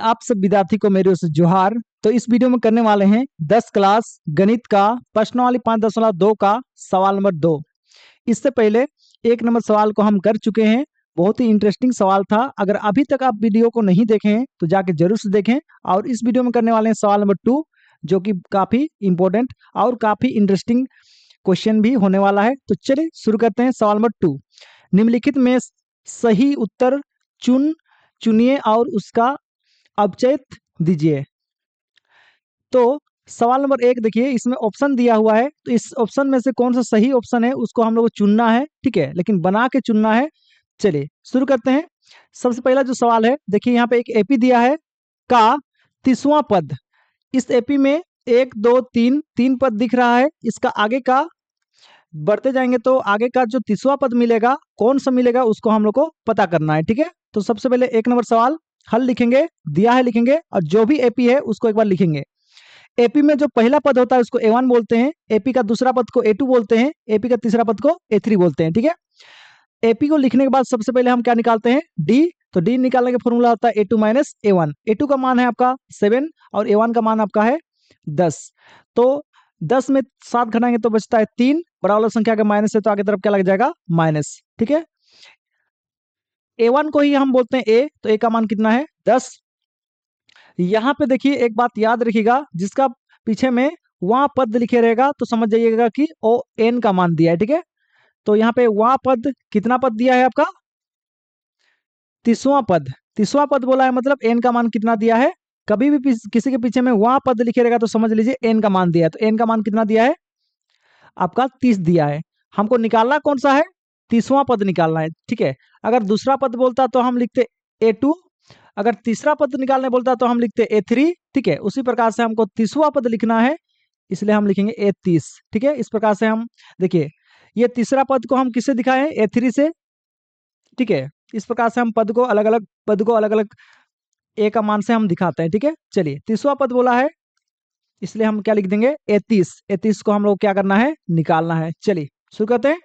आप सब विद्यार्थी को मेरी ओर से जोहार। तो इस वीडियो में करने वाले हैं 10 क्लास गणित का प्रश्नावली 5.2 का सवाल नंबर 2। इससे पहले 1 नंबर सवाल को हम कर चुके हैं। बहुत ही इंटरेस्टिंग सवाल था। अगर अभी तक आप वीडियो को नहीं देखे हैं तो जाके जरूर से देखें। और इस वीडियो में करने वाले हैं सवाल नंबर 2, जो कि काफी इंपॉर्टेंट और काफी इंटरेस्टिंग क्वेश्चन भी होने वाला है। तो चलिए शुरू करते हैं। सवाल नंबर 2, निम्नलिखित में सही उत्तर चुनिए और उसका अपचयित दीजिए। तो सवाल नंबर 1 देखिए, इसमें ऑप्शन दिया हुआ है। तो इस ऑप्शन में से कौन सा सही ऑप्शन है उसको हम लोग को चुनना है, ठीक है, लेकिन बना के चुनना है। चलिए शुरू करते हैं। सबसे पहला जो सवाल है, देखिए यहाँ पे एक एपी दिया है का 30वां पद। इस एपी में 1 2 3 पद दिख रहा है। इसका आगे का बढ़ते जाएंगे तो आगे का जो 30वां पद मिलेगा, कौन सा मिलेगा, उसको हम लोग को पता करना है, ठीक है। तो सबसे पहले 1 नंबर सवाल हल लिखेंगे, दिया है लिखेंगे, और जो भी एपी है उसको एक बार लिखेंगे। एपी में जो पहला पद होता है उसको A1 बोलते हैं, एपी का दूसरा पद को A2 बोलते हैं, एपी का तीसरा पद को A3 बोलते हैं, ठीक है। एपी को लिखने के बाद सबसे पहले हम क्या निकालते हैं, डी। तो डी निकालने का फॉर्मूला होता है A2 माइनस A1। A2 का मान है आपका 7 और A1 का मान आपका है 10। तो 10 में 7 घटाएंगे तो बचता है 3। बड़ा वाला संख्या का माइनस है तो आगे तरफ क्या लग जाएगा, माइनस, ठीक है। A1 को ही हम बोलते हैं A, तो A का मान कितना है, 10। यहाँ पे देखिए एक बात याद रखिएगा, जिसका पीछे में वहां पद लिखे रहेगा तो समझ जाइएगा कि ओ एन का मान दिया है, ठीक है। तो यहाँ पे वहां पद कितना पद दिया है आपका, 30वां पद। 30वां पद बोला है मतलब एन का मान कितना दिया है। कभी भी किसी के पीछे में वहां पद लिखे रहेगा तो समझ लीजिए एन का मान दिया है। तो एन का मान कितना दिया है आपका, 30 दिया है। हमको निकालना कौन सा है, 30वां पद निकालना है, ठीक है। अगर दूसरा पद बोलता तो हम लिखते A2, अगर तीसरा पद निकालने बोलता तो हम लिखते A3, ठीक है। उसी प्रकार से हमको 30वां पद लिखना है, इसलिए हम लिखेंगे A30, ठीक है। इस प्रकार से हम देखिए, ये तीसरा पद को हम किससे दिखाए हैं, A3 से, ठीक है। इस प्रकार से हम पद को अलग अलग ए का मान से हम दिखाते हैं, ठीक है। चलिए 30वां पद बोला है, इसलिए हम क्या लिख देंगे, A30 को हम लोग क्या करना है, निकालना है। चलिए शुरू करते हैं।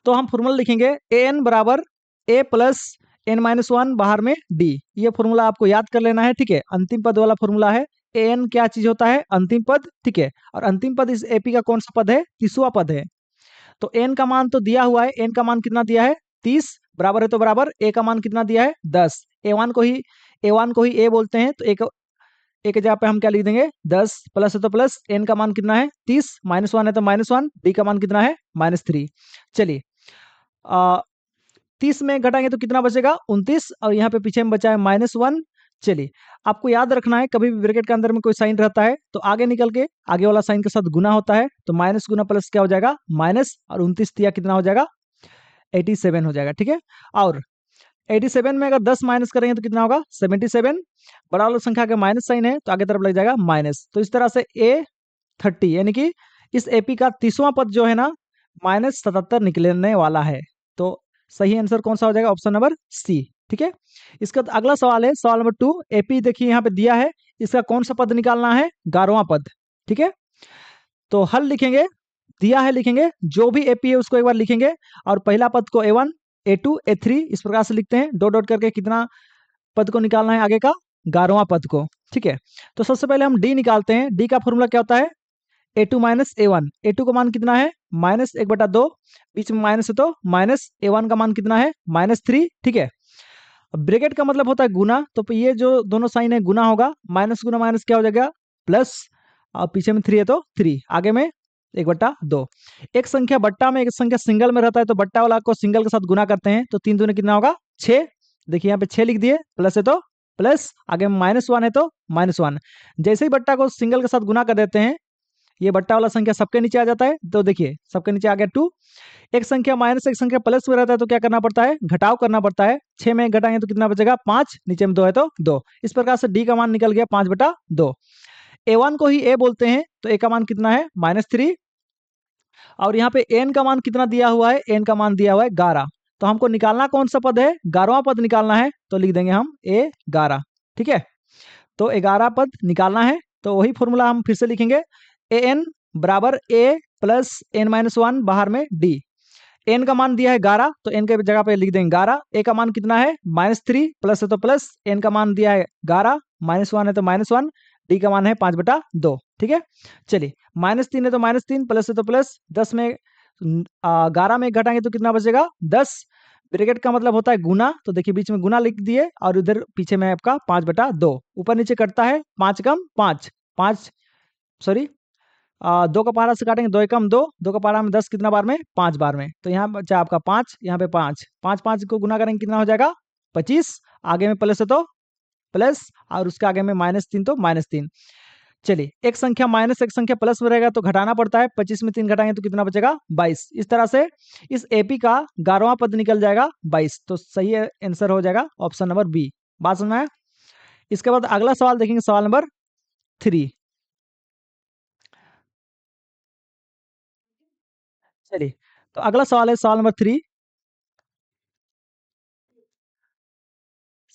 तो हम फॉर्मूला लिखेंगे an बराबर a प्लस n-1 बाहर में d। ये फॉर्मूला आपको याद कर लेना है, ठीक है। अंतिम पद वाला फॉर्मूला है। an क्या चीज होता है, अंतिम पद, ठीक है। और अंतिम पद इस एपी का कौन सा पद है, 30वां पद है। तो n का मान तो दिया हुआ है, n का मान कितना दिया है, 30, बराबर है तो बराबर, a का मान कितना दिया है, 10। A1 को ही a बोलते हैं, तो एक जगह पे हम क्या लिख देंगे, 10, प्लस है तो प्लस, n का मान कितना है 30, -1 है तो -1, d का मान कितना है -3। चलिए 30 में घटाएंगे तो कितना बचेगा, 29, और यहाँ पे पीछे में बचा है -1। चलिए आपको याद रखना है, कभी भी ब्रैकेट के अंदर में कोई साइन रहता है तो आगे निकल के आगे वाला साइन के साथ गुना होता है, तो माइनस गुना प्लस क्या हो जाएगा, माइनस, और 29 दिया कितना हो जाएगा, 87 हो जाएगा, ठीक है। और 87 में अगर 10 माइनस करेंगे तो कितना होगा, 77। बड़ा वाला संख्या का माइनस साइन है तो आगे तरफ लग जाएगा माइनस। तो इस तरह से A30 यानी कि इस एपी का 30वां पद जो है ना, -77 निकलने वाला है। तो सही आंसर कौन सा हो जाएगा, ऑप्शन नंबर सी, ठीक है। इसका अगला सवाल है सवाल नंबर 2। एपी देखिए यहाँ पे दिया है, इसका कौन सा पद निकालना है, 11वां पद, ठीक है। तो हल लिखेंगे, दिया है लिखेंगे, जो भी एपी है उसको एक बार लिखेंगे, और पहला पद को A1 A2 A3 इस प्रकार से लिखते हैं, डॉट डॉट करके कितना पद को निकालना है, आगे का 11वां पद को, ठीक है। तो सबसे पहले हम डी निकालते हैं। डी का फॉर्मूला क्या होता है, A2 माइनस A1। A2 का मान कितना है, -1/2, बीच में माइनस है तो माइनस, A1 का मान कितना है, -3, ठीक है। ब्रैकेट का मतलब होता है गुना, तो ये जो दोनों साइन है गुना होगा, माइनस गुना माइनस क्या हो जाएगा, प्लस, और पीछे में 3 है तो 3, आगे में 1/2। एक संख्या बट्टा में, एक संख्या सिंगल में रहता है तो बट्टा वाला को सिंगल के साथ गुना करते हैं, तो 3 दूनी कितना होगा, 6। देखिए यहाँ पे 6 लिख दिए, प्लस है तो प्लस, आगे में -1 है तो -1। जैसे ही बट्टा को सिंगल के साथ गुना कर देते हैं, ये बट्टा वाला संख्या सबके नीचे आ जाता है। तो देखिए सबके नीचे आ गया 2। एक संख्या माइनस एक संख्या प्लस में रहता है तो क्या करना पड़ता है, घटाव करना पड़ता है। 6 में घटाएंगे तो कितना बचेगा, 5, नीचे में 2 है तो 2। इस प्रकार से डी का मान निकल गया 5/2। A1 को ही a बोलते हैं, तो a का मान कितना है, -3। और यहाँ पे n का मान कितना दिया हुआ है, n का मान दिया हुआ है 11। तो हमको निकालना कौन सा पद है, 11वां पद निकालना है, तो लिख देंगे हम A11, ठीक है। तो 11 पद निकालना है, तो वही फॉर्मूला हम फिर से लिखेंगे, an बराबर a प्लस n-1 बाहर में d। एन का मान दिया है 11, तो एन के जगह पे लिख देंगे 11। ए का मान कितना है -3, प्लस है तो प्लस, एन का मान दिया है 11, -1 है तो -1, डी का मान है 5/2। ठीक है, चलिए -3 है तो -3, प्लस है तो प्लस, 10 में 11 में घटाएंगे तो कितना बचेगा 10। ब्रैकेट का मतलब होता है गुना, तो देखिए बीच में गुना लिख दिए और उधर पीछे में आपका 5/2, ऊपर नीचे कटता है 5 कम 5, 5 सॉरी 2 का पहाड़ा से काटेंगे 2 एकम 2, 2 का पहाड़ा में 10 कितना बार में 5 बार में, तो यहाँ बचा आपका 5, यहाँ पे 5, 5 5 को गुना करेंगे कितना हो जाएगा 25, आगे में प्लस है तो प्लस और उसके आगे में -3 तो -3। चलिए एक संख्या माइनस एक संख्या प्लस में रहेगा तो घटाना पड़ता है, 25 में 3 घटाएंगे तो कितना बचेगा 22। इस तरह से इस एपी का 11वां पद निकल जाएगा 22, तो सही आंसर हो जाएगा ऑप्शन नंबर बी। बात समझ में आया? इसके बाद अगला सवाल देखेंगे, सवाल नंबर 3। चलिए तो अगला सवाल है सवाल नंबर 3।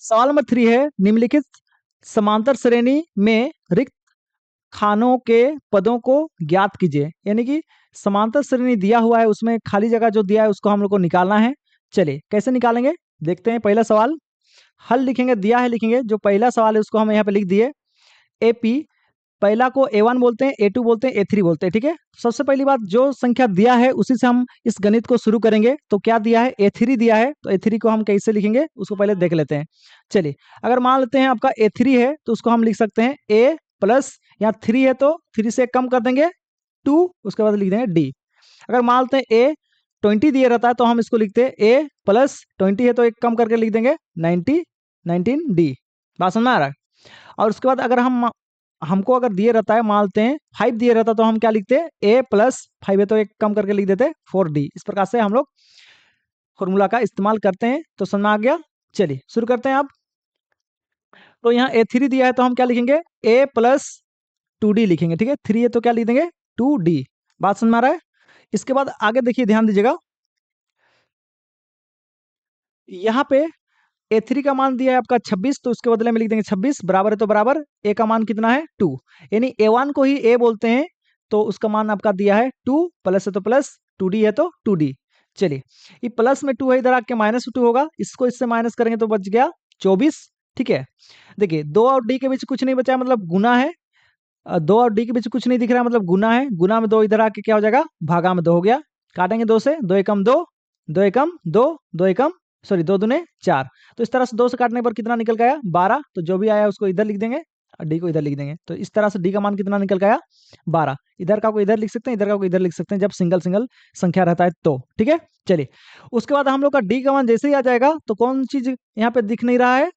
सवाल नंबर 3 है निम्नलिखित समांतर श्रेणी में रिक्त खानों के पदों को ज्ञात कीजिए। यानी कि समांतर श्रेणी दिया हुआ है, उसमें खाली जगह जो दिया है उसको हम लोग को निकालना है। चलिए कैसे निकालेंगे देखते हैं। पहला सवाल हल लिखेंगे, दिया है लिखेंगे, जो पहला सवाल है उसको हम यहाँ पे लिख दिए एपी, पहला को A1 बोलते हैं, A2 बोलते हैं, A3 बोलते हैं। ठीक है, सबसे पहली बात जो संख्या दिया है उसी से हम इस गणित को शुरू करेंगे। तो क्या दिया है A3 दिया है, तो A3 को हम कैसे लिखेंगे उसको पहले देख लेते हैं। चलिए अगर मान लेते हैं आपका A3 है तो उसको हम लिख सकते हैं A प्लस, यहाँ 3 है तो 3 से कम कर देंगे 2, उसके बाद लिख देंगे D। अगर मान लेते हैं A20 दिया रहता है तो हम इसको लिखते हैं A प्लस 20 है तो एक कम करके लिख देंगे 19D। बात समझ में आ रहा है? और उसके बाद अगर हमको अगर दिए रहता है, मानते हैं 5 दिए रहता तो हम क्या लिखते हैं A प्लस 5 है तो एक कम करके लिख देते 4D। इस प्रकार से हम लोग फॉर्मूला का इस्तेमाल करते हैं। तो समझ में आ गया? चलिए शुरू करते हैं। अब तो यहाँ A3 दिया है तो हम क्या लिखेंगे A प्लस 2D लिखेंगे। ठीक है, 3 है तो क्या लिख देंगे 2D। बात समझ में आ रहा है? इसके बाद आगे देखिए, ध्यान दीजिएगा, यहाँ पे A3 का मान दिया है आपका 26, तो उसके बदले में लिख देंगे 26, बराबर है तो बराबर, A का मान कितना है 2, यानी A1 को ही A बोलते हैं, तो उसका मान आपका दिया है 2, प्लस है तो प्लस, 2D है तो 2D। चलिए ये प्लस में 2 है, इधर आके -2 होगा, इसको इससे माइनस करेंगे तो बच गया 24। ठीक है, देखिए 2 और D के बीच कुछ नहीं बचा है, मतलब गुना है। 2 और D के बीच कुछ नहीं दिख रहा है, मतलब गुना है। गुना में 2 इधर आके क्या हो जाएगा भागा में 2 हो गया। काटेंगे 2 से, 2 एकम 2, 2 एकम 2, 2 एकम सॉरी 2 दूने 4। तो इस तरह से 2 से काटने पर कितना निकल गया 12। तो जो भी आया उसको इधर लिख देंगे और डी को इधर लिख देंगे। तो इस तरह से डी का मान कितना निकल गया 12। इधर का को इधर लिख सकते हैं, इधर का को इधर लिख सकते हैं, जब सिंगल सिंगल संख्या रहता है तो। ठीक है, चलिए उसके बाद हम लोग का डी का मान जैसे ही आ जाएगा तो कौन चीज यहाँ पे दिख नहीं रहा है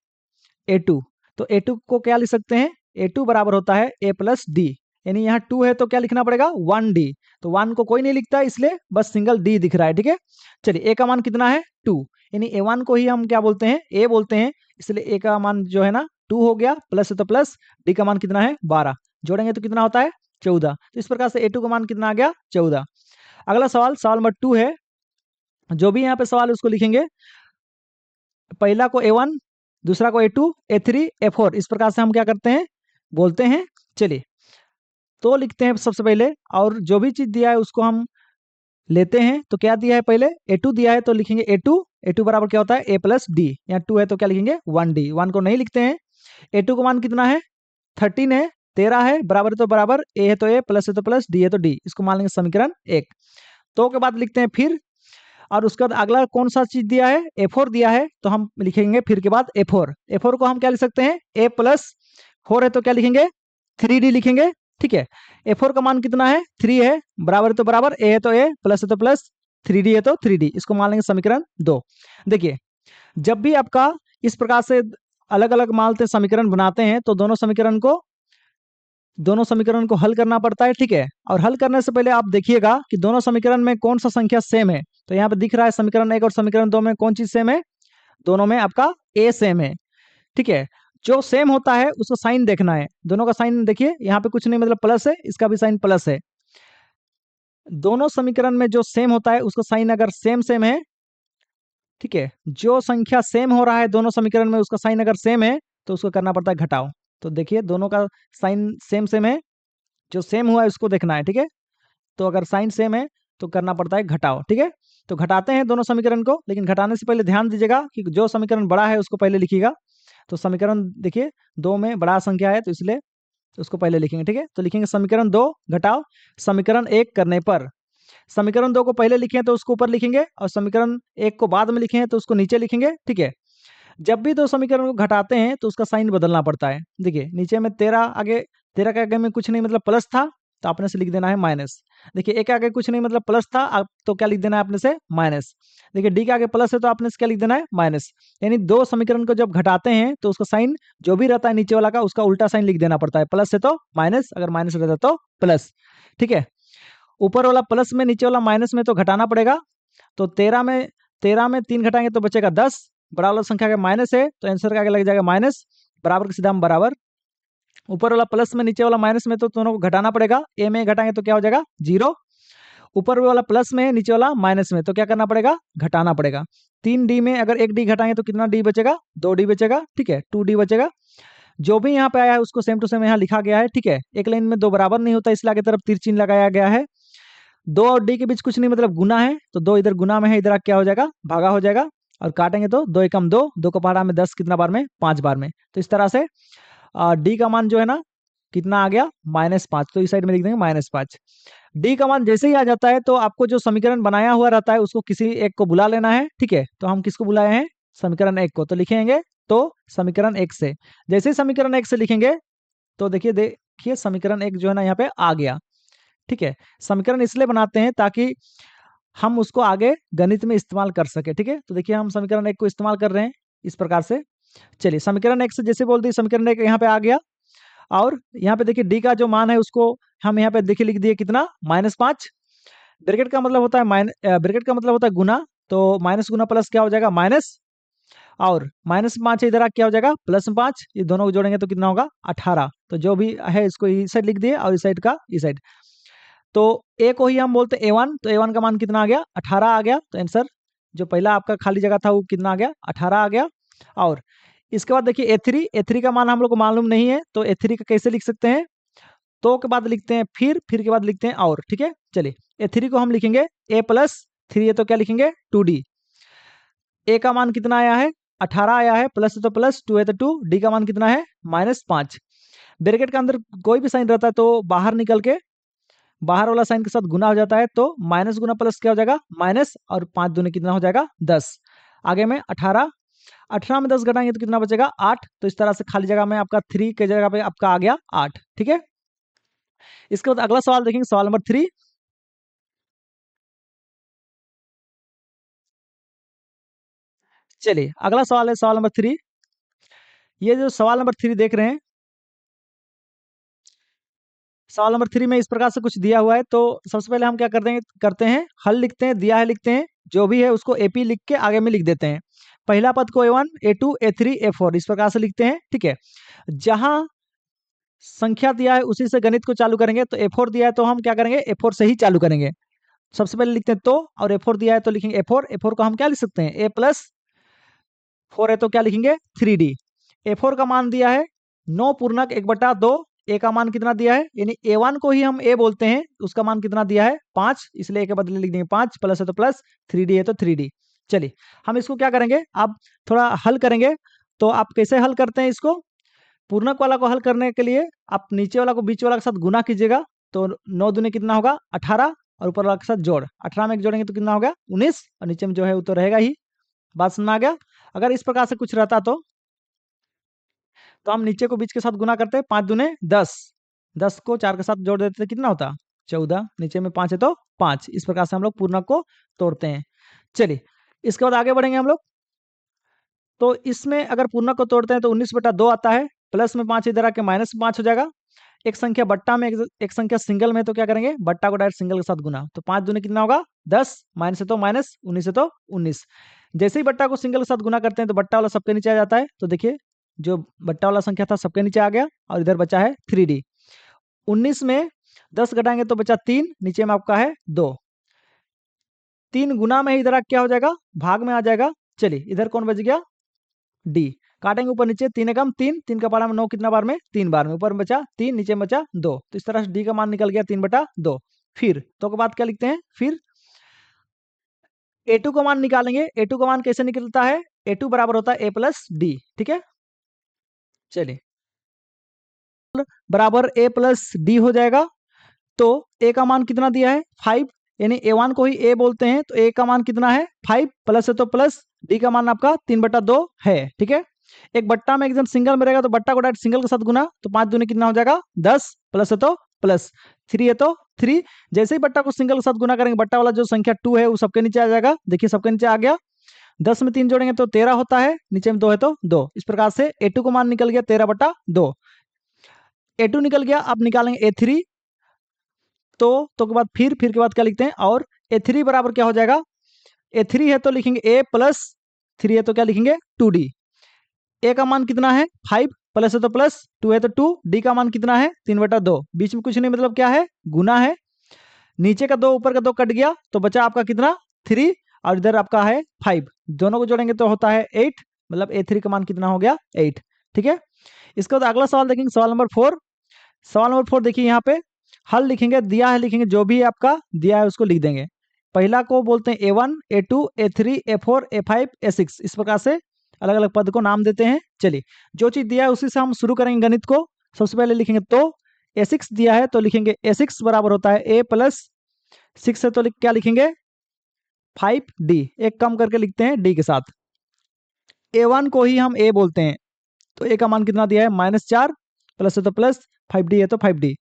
A2, तो A2 को क्या लिख सकते हैं A2 बराबर होता है A प्लस डी, यानी यहाँ 2 है तो क्या लिखना पड़ेगा 1D। तो 1 को कोई नहीं लिखता इसलिए बस सिंगल D दिख रहा है। ठीक है, चलिए A का मान कितना है 2, यानी A1 को ही हम क्या बोलते हैं A बोलते हैं, इसलिए A का मान जो है ना 2 हो गया, प्लस है तो प्लस, D का मान कितना है 12, जोड़ेंगे तो कितना होता है 14। तो इस प्रकार से A2 का मान कितना आ गया 14। अगला सवाल, सवाल नंबर 2 है। जो भी यहाँ पे सवाल है उसको लिखेंगे, पहला को A1, दूसरा को A2, A3, A4, इस प्रकार से हम क्या करते हैं बोलते हैं। चलिए तो लिखते हैं सबसे पहले, और जो भी चीज दिया है उसको हम लेते हैं। तो क्या दिया है पहले A2 दिया है तो लिखेंगे A2, A2 बराबर क्या होता है A प्लस डी, यहाँ 2 है तो क्या लिखेंगे 1D। 1 को नहीं लिखते हैं। A2 का मान कितना है 13 है, 13 है, बराबर है तो बराबर, A है तो A, प्लस है तो प्लस, D है तो D, इसको मान लेंगे समीकरण 1। तो के बाद लिखते हैं फिर, और उसके बाद अगला कौन सा चीज दिया है A4 दिया है तो हम लिखेंगे फिर के बाद A4। A4 को हम क्या लिख सकते हैं A प्लस 4 है तो क्या लिखेंगे 3D लिखेंगे। ठीक है, A4 का मान कितना है 3 है, बराबर है तो बराबर, A है तो A, प्लस है तो प्लस, 3D है तो 3D, इसको मान लेंगे समीकरण 2। देखिए जब भी आपका इस प्रकार से अलग अलग मानते समीकरण बनाते हैं तो दोनों समीकरण को हल करना पड़ता है। ठीक है, और हल करने से पहले आप देखिएगा कि दोनों समीकरण में कौन सा संख्या सेम है। तो यहाँ पे दिख रहा है समीकरण 1 और समीकरण 2 में कौन चीज सेम है, दोनों में आपका A सेम है। ठीक है, जो सेम होता है उसका साइन देखना है। दोनों का साइन देखिए, यहाँ पे कुछ नहीं मतलब प्लस है, इसका भी साइन प्लस है। दोनों समीकरण में जो सेम होता है उसका साइन अगर सेम सेम है, ठीक है, जो संख्या सेम हो रहा है दोनों समीकरण में उसका साइन अगर सेम है तो उसको करना पड़ता है घटाओ। तो देखिए दोनों का साइन सेम सेम है, जो सेम हुआ है उसको देखना है। ठीक है, तो अगर साइन सेम है तो करना पड़ता है घटाओ। ठीक है, तो घटाते हैं दोनों समीकरण को, लेकिन घटाने से पहले ध्यान दीजिएगा कि जो समीकरण बड़ा है उसको पहले लिखिएगा। तो समीकरण देखिए 2 में बड़ा संख्या है तो इसलिए उसको पहले लिखेंगे, ठीक है। तो लिखेंगे समीकरण 2 घटाओ समीकरण 1 करने पर। समीकरण 2 को पहले लिखे तो उसको ऊपर लिखेंगे, और समीकरण 1 को बाद में लिखे हैं तो उसको नीचे लिखेंगे, ठीक है। जब भी दो समीकरण को घटाते हैं तो उसका साइन बदलना पड़ता है। देखिए नीचे में 13 आगे, 13 के आगे में कुछ नहीं मतलब प्लस था, तो आपने से लिख देना है माइनस। देखिए एक आगे कुछ नहीं मतलब प्लस था, आप तो क्या लिख देना है आपने से माइनस। देखिए डी के आगे प्लस है तो आपने से क्या लिख देना है माइनस। यानी दो समीकरण को जब घटाते हैं तो उसका साइन जो भी रहता है नीचे वाला का, उसका उल्टा साइन लिख देना पड़ता है। प्लस है तो माइनस, अगर माइनस रहता तो प्लस, ठीक है। ऊपर वाला प्लस में नीचे वाला माइनस में तो घटाना पड़ेगा। तो 13 में 3 घटाएंगे तो बचेगा 10। बड़ा वाला संख्या का माइनस है तो आंसर का आगे लग जाएगा माइनस, बराबर के सीधा हम बराबर। ऊपर वाला प्लस में नीचे वाला माइनस में तो दोनों को घटाना पड़ेगा। ए में घटाएंगे तो क्या हो जाएगा 0। ऊपर वाला प्लस में नीचे वाला माइनस में तो क्या करना पड़ेगा घटाना पड़ेगा। 3D में अगर 1 डी घटाएंगे तो कितना डी बचेगा 2 डी बचेगा, ठीक है 2 डी बचेगा। जो भी यहाँ पे आया है उसको सेम टू सेम यहाँ लिखा गया है, ठीक है। एक लाइन में दो बराबर नहीं होता इसलिए आगे तरफ तीर चिन्ह लगाया गया है। 2 और डी के बीच कुछ नहीं मतलब गुना है, तो 2 इधर गुना में है, इधर क्या हो जाएगा भागा हो जाएगा। और काटेंगे तो 2 एकम 2, 2 को पहाड़ा में 10 कितना बार में 5 बार में। तो इस तरह से डी का मान जो है ना कितना आ गया -5, तो इस साइड में लिख देंगे -5। डी का मान जैसे ही आ जाता है तो आपको जो समीकरण बनाया हुआ रहता है उसको किसी एक को बुला लेना है, ठीक है। तो हम किसको बुलाए हैं समीकरण 1 को, तो लिखेंगे तो समीकरण 1 से। जैसे ही समीकरण 1 से लिखेंगे तो देखिए समीकरण 1 जो है ना यहाँ पे आ गया, ठीक है। समीकरण इसलिए बनाते हैं ताकि हम उसको आगे गणित में इस्तेमाल कर सके, ठीक है। तो देखिए हम समीकरण 1 को इस्तेमाल कर रहे हैं इस प्रकार से। चलिए समीकरण 1 से जैसे बोल दी समीकरण 1 यहाँ पे आ गया। और यहाँ पे देखिए डी का जो मान है उसको हम यहाँ पे देखिए लिख दिए कितना -5। ब्रैकेट का मतलब होता है ब्रैकेट का मतलब होता है गुना, तो माइनस गुना प्लस क्या हो जाएगा माइनस, और -5 इधर क्या हो जाएगा +5। ये दोनों को जोड़ेंगे तो कितना होगा 18। तो जो भी है इसको इस साइड लिख दिए और इस साइड का इस साइड। तो ए को ही हम बोलते हैं A1, तो A1 का मान कितना आ गया 18 आ गया। तो आंसर जो पहला आपका खाली जगह था वो कितना आ गया 18 आ गया। और इसके बाद देखिए A3 का मान हम लोग को मालूम नहीं है, तो A3 का कैसे लिख सकते हैं, तो के बाद लिखते हैं फिर के बाद लिखते हैं और, ठीक है। चलिए A3 को हम लिखेंगे A+3 है तो क्या लिखेंगे 2D। ए का मान कितना आया है 18 आया है, प्लस है तो प्लस, 2 है तो 2, डी का मान कितना है -5। ब्रैकेट के अंदर कोई भी साइन रहता है तो बाहर निकल के बाहर वाला साइन के साथ गुना हो जाता है, तो माइनस गुना प्लस क्या हो जाएगा माइनस, और 5 दूनी कितना हो जाएगा 10। आगे में 18, 18 में 10 घटाएंगे तो कितना बचेगा 8। तो इस तरह से खाली जगह में आपका 3 के जगह पे आपका आ गया 8, ठीक है। इसके बाद अगला सवाल देखेंगे, सवाल नंबर 3। चलिए अगला सवाल है सवाल नंबर 3। ये जो सवाल नंबर 3 देख रहे हैं, सवाल नंबर 3 में इस प्रकार से कुछ दिया हुआ है। तो सबसे पहले हम क्या करते हैं हल लिखते हैं, दिया है लिखते हैं, जो भी है उसको एपी लिख के आगे में लिख देते हैं। पहला पद को A1, A2, A3, A4 इस प्रकार से लिखते हैं, ठीक है। जहां संख्या दिया है उसी से गणित को चालू करेंगे। तो A4 दिया है तो हम क्या करेंगे A4 से ही चालू करेंगे। सबसे पहले लिखते हैं तो, और A4 दिया है तो लिखेंगे A4 को हम क्या लिख सकते हैं A+4 है तो क्या लिखेंगे 3D। A4 का मान दिया है 9/1/2। ए का मान कितना दिया है, यानी A1 को ही हम ए बोलते हैं, उसका मान कितना दिया है 5, इसलिए ए के बदले लिख देंगे 5, प्लस है तो प्लस, 3D है तो 3D। चलिए हम इसको क्या करेंगे, आप थोड़ा हल करेंगे। तो आप कैसे हल करते हैं इसको, पूर्णक वाला को हल करने के लिए आप नीचे वाला को बीच वाला के साथ गुना कीजिएगा। तो 9 दूनी कितना होगा 18, और ऊपर वाला के साथ जोड़, 18 में जोड़ेंगे तो कितना होगा 19, और नीचे में जो है वो तो रहेगा ही। बात समझ में आ गया। अगर इस प्रकार से कुछ रहता तो हम नीचे को बीच के साथ गुना करते हैं, 5 दूने 10, 10 को 4 के साथ जोड़ देते कितना होता 14, नीचे में 5 है तो 5। इस प्रकार से हम लोग पूर्णक को तोड़ते हैं। चलिए इसके बाद आगे बढ़ेंगे हम लोग। तो इसमें अगर पूर्णक को तोड़ते हैं तो 19/2 आता है, प्लस में 5 इधर आके -5 हो जाएगा। एक संख्या बट्टा में, एक संख्या सिंगल में, तो क्या करेंगे बट्टा को डायरेक्ट सिंगल के साथ गुना। तो 5 दूनी कितना होगा 10, माइनस है तो माइनस, 19 है तो 19। जैसे ही बट्टा को सिंगल के साथ गुना करते हैं तो बट्टा वाला सबके नीचे आ जाता है। तो देखिए जो बट्टा वाला संख्या था सबके नीचे आ गया, और इधर बचा है 3D। 19 में 10 घटाएंगे तो बचा 3, नीचे में आपका है 2। 3 गुना में इधर क्या हो जाएगा भाग में आ जाएगा। चलिए इधर कौन बच गया डी। काटेंगे ऊपर नीचे, 3 एकम 3, 3 का पारा में 9 कितना बार में 3 बार में, ऊपर में बचा 3, नीचे में बचा 2। तो इस तरह से डी का मान निकल गया 3/2। फिर तो के बाद क्या लिखते हैं, फिर A2 का मान निकालेंगे। A2 का मान कैसे निकलता है? A2 बराबर होता है A प्लस डी। ठीक है, चलिए बराबर A प्लस डी हो जाएगा। तो A का मान कितना दिया है? 5, यानी A1 को ही A बोलते हैं, तो A का मान कितना है? 5, प्लस है तो प्लस, D का मान आपका 3/2 है। ठीक है, एक बट्टा में एग्जाम सिंगल में रहेगा तो बट्टा को डायरेक्ट सिंगल के साथ गुना, तो 5 दूनी कितना हो जाएगा? 10, प्लस है तो प्लस, 3 है तो 3। जैसे ही बट्टा को सिंगल के साथ गुना करेंगे, बट्टा वाला जो संख्या 2 है वो सबके नीचे आ जाएगा। देखिए सबके नीचे आ गया। 10 में 3 जोड़ेंगे तो 13 होता है, नीचे में 2 है तो 2। इस प्रकार से A2 का मान निकल गया 13/2। A2 निकल गया, अब निकालेंगे A3। तो के बाद फिर के बाद क्या लिखते हैं? और A3 बराबर क्या हो जाएगा? A3 है तो लिखेंगे A प्लस 3 है तो क्या लिखेंगे? 2D। A का मान कितना है? 5, प्लस है तो प्लस, 2 है तो 2। D का मान कितना है? 3/2। बीच में कुछ नहीं, मतलब क्या है? गुना है। नीचे का 2 ऊपर का 2 कट गया, तो बचा आपका कितना? 3, और इधर आपका है 5। दोनों को जोड़ेंगे तो होता है 8, मतलब A3 का मान कितना हो गया? 8। ठीक है, इसके बाद अगला सवाल देखेंगे, सवाल नंबर 4। सवाल नंबर 4 देखिए, यहाँ पे हल लिखेंगे, दिया है लिखेंगे, जो भी आपका दिया है उसको लिख देंगे। पहला को बोलते हैं A1, A2, A3, A4, A5, A6। इस प्रकार से अलग अलग पद को नाम देते हैं। चलिए, जो चीज दिया है उसी से हम शुरू करेंगे गणित को। सबसे पहले लिखेंगे तो A6 दिया है तो लिखेंगे A6 बराबर होता है A प्लस 6 है तो क्या लिखेंगे? 5D। एक कम करके लिखते हैं D के साथ। A1 को ही हम A बोलते हैं, तो A का मान कितना दिया है? -4, प्लस है तो प्लस, 5D है तो 5D।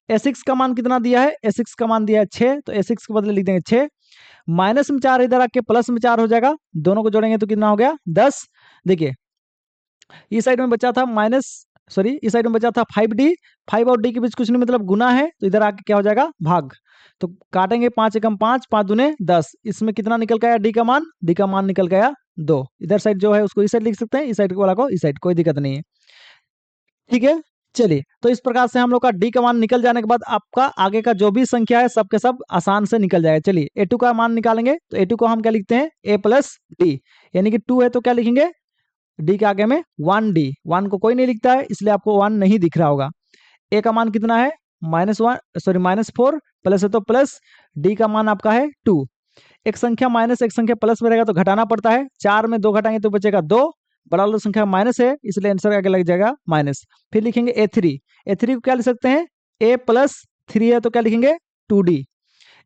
A6 का मान कितना दिया है? A6 का मान दिया है 6, तो A6 के बदले लिख देंगे 6। माइनस में 4 इधर आके प्लस में 4 हो जाएगा, दोनों को जोड़ेंगे तो कितना हो गया? 10। देखिए इस साइड में बचा था इस साइड में बचा था 5D। 5 और D के बीच कुछ नहीं, मतलब गुना है, तो इधर आके क्या हो जाएगा? भाग। तो काटेंगे, 5 एकम 5, 5 दूने 10। इसमें कितना निकल गया? D का मान, D का मान निकल गया 2। इधर साइड जो है उसको इस साइड लिख सकते हैं, इस साइड वाला को इस साइड, कोई दिक्कत नहीं है। ठीक है, चलिए, तो इस प्रकार से हम लोग का D का मान निकल जाने के बाद आपका आगे का जो भी संख्या है सब के सब आसान से निकल जाएगा। चलिए A2 का मान निकालेंगे, तो A2 को हम क्या लिखते हैं? A प्लस डी, यानी कि 2 है तो क्या लिखेंगे? D के आगे में 1D। 1 को कोई नहीं लिखता है, इसलिए आपको 1 नहीं दिख रहा होगा। A का मान कितना है? -4, प्लस है तो प्लस, D का मान आपका है 2। एक संख्या माइनस एक संख्या प्लस में रहेगा तो घटाना पड़ता है। 4 में 2 घटाएंगे तो बचेगा 2। बड़ा वाला संख्या माइनस है, इसलिए आंसर आगे लग जाएगा माइनस। फिर लिखेंगे A3। A3 को क्या लिख सकते हैं? A प्लस 3 है तो क्या लिखेंगे? 2D।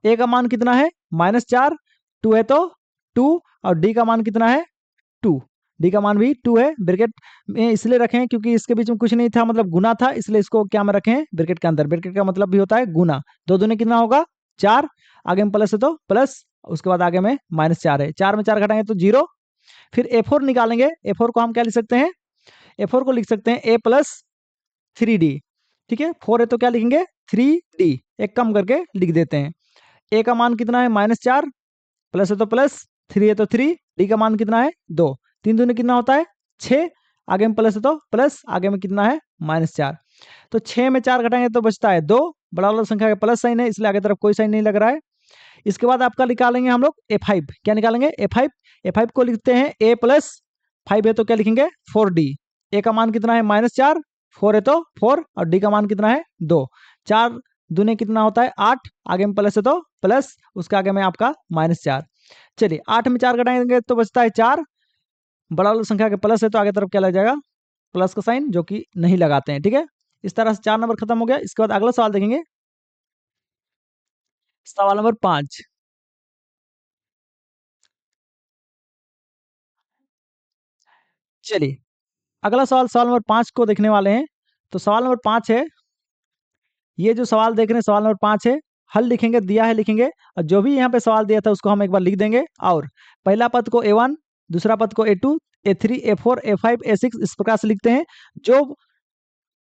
A का मान कितना है? -4, 2 है तो 2, और D का मान कितना है? 2। D का मान भी 2 है। ब्रैकेट में इसलिए रखें क्योंकि इसके बीच में कुछ नहीं था, मतलब गुना था, इसलिए इसको क्या में रखें? ब्रैकेट के अंदर। ब्रैकेट का मतलब भी होता है गुना। 2 दूनी कितना होगा? 4। आगे में प्लस है तो प्लस, उसके बाद आगे में -4 है। 4 में 4 घटाएंगे तो 0। फिर A4 निकालेंगे। A4 को हम क्या लिख सकते हैं? A4 को लिख सकते हैं A प्लस 3D। ठीक है, 4 है तो क्या लिखेंगे? 3D। एक कम करके लिख देते हैं। A का मान कितना है? -4, प्लस है तो प्लस, 3 है तो 3। D का मान कितना है? 2। 3 दूनी कितना होता है? 6। आगे में प्लस है तो प्लस, आगे में कितना है? -4। तो 6 में 4 घटाएंगे तो बचता है 2। बड़ा वाला संख्या का प्लस साइन है, इसलिए आगे तरफ कोई साइन नहीं लग रहा है। इसके बाद आपका निकालेंगे हम लोग A5। क्या निकालेंगे? A5। A5 को लिखते हैं A प्लस 5 है तो क्या लिखेंगे? 4D। A का मान कितना है? -4, 4 है तो 4, और D का मान कितना है? 2। 4 दूने कितना होता है? 8। आगे में प्लस है तो प्लस, उसके आगे में आपका -4। चलिए, 8 में 4 घटाएंगे तो बचता है 4। बड़ा वाला संख्या के प्लस है तो आगे तरफ क्या लग जाएगा? प्लस का साइन, जो कि नहीं लगाते हैं। ठीक है, इस तरह से 4 नंबर खत्म हो गया। इसके बाद अगला सवाल देखेंगे, सवाल नंबर 5। चलिए, अगला सवाल, सवाल नंबर 5 को देखने वाले हैं। तो सवाल नंबर 5 है, ये जो सवाल देख रहे हैं सवाल नंबर 5 है। हल लिखेंगे, दिया है लिखेंगे, और जो भी यहाँ पे सवाल दिया था उसको हम एक बार लिख देंगे। और पहला पद को A1, दूसरा पद को A2, A3, A4, A5, A6 इस प्रकार से लिखते हैं। जो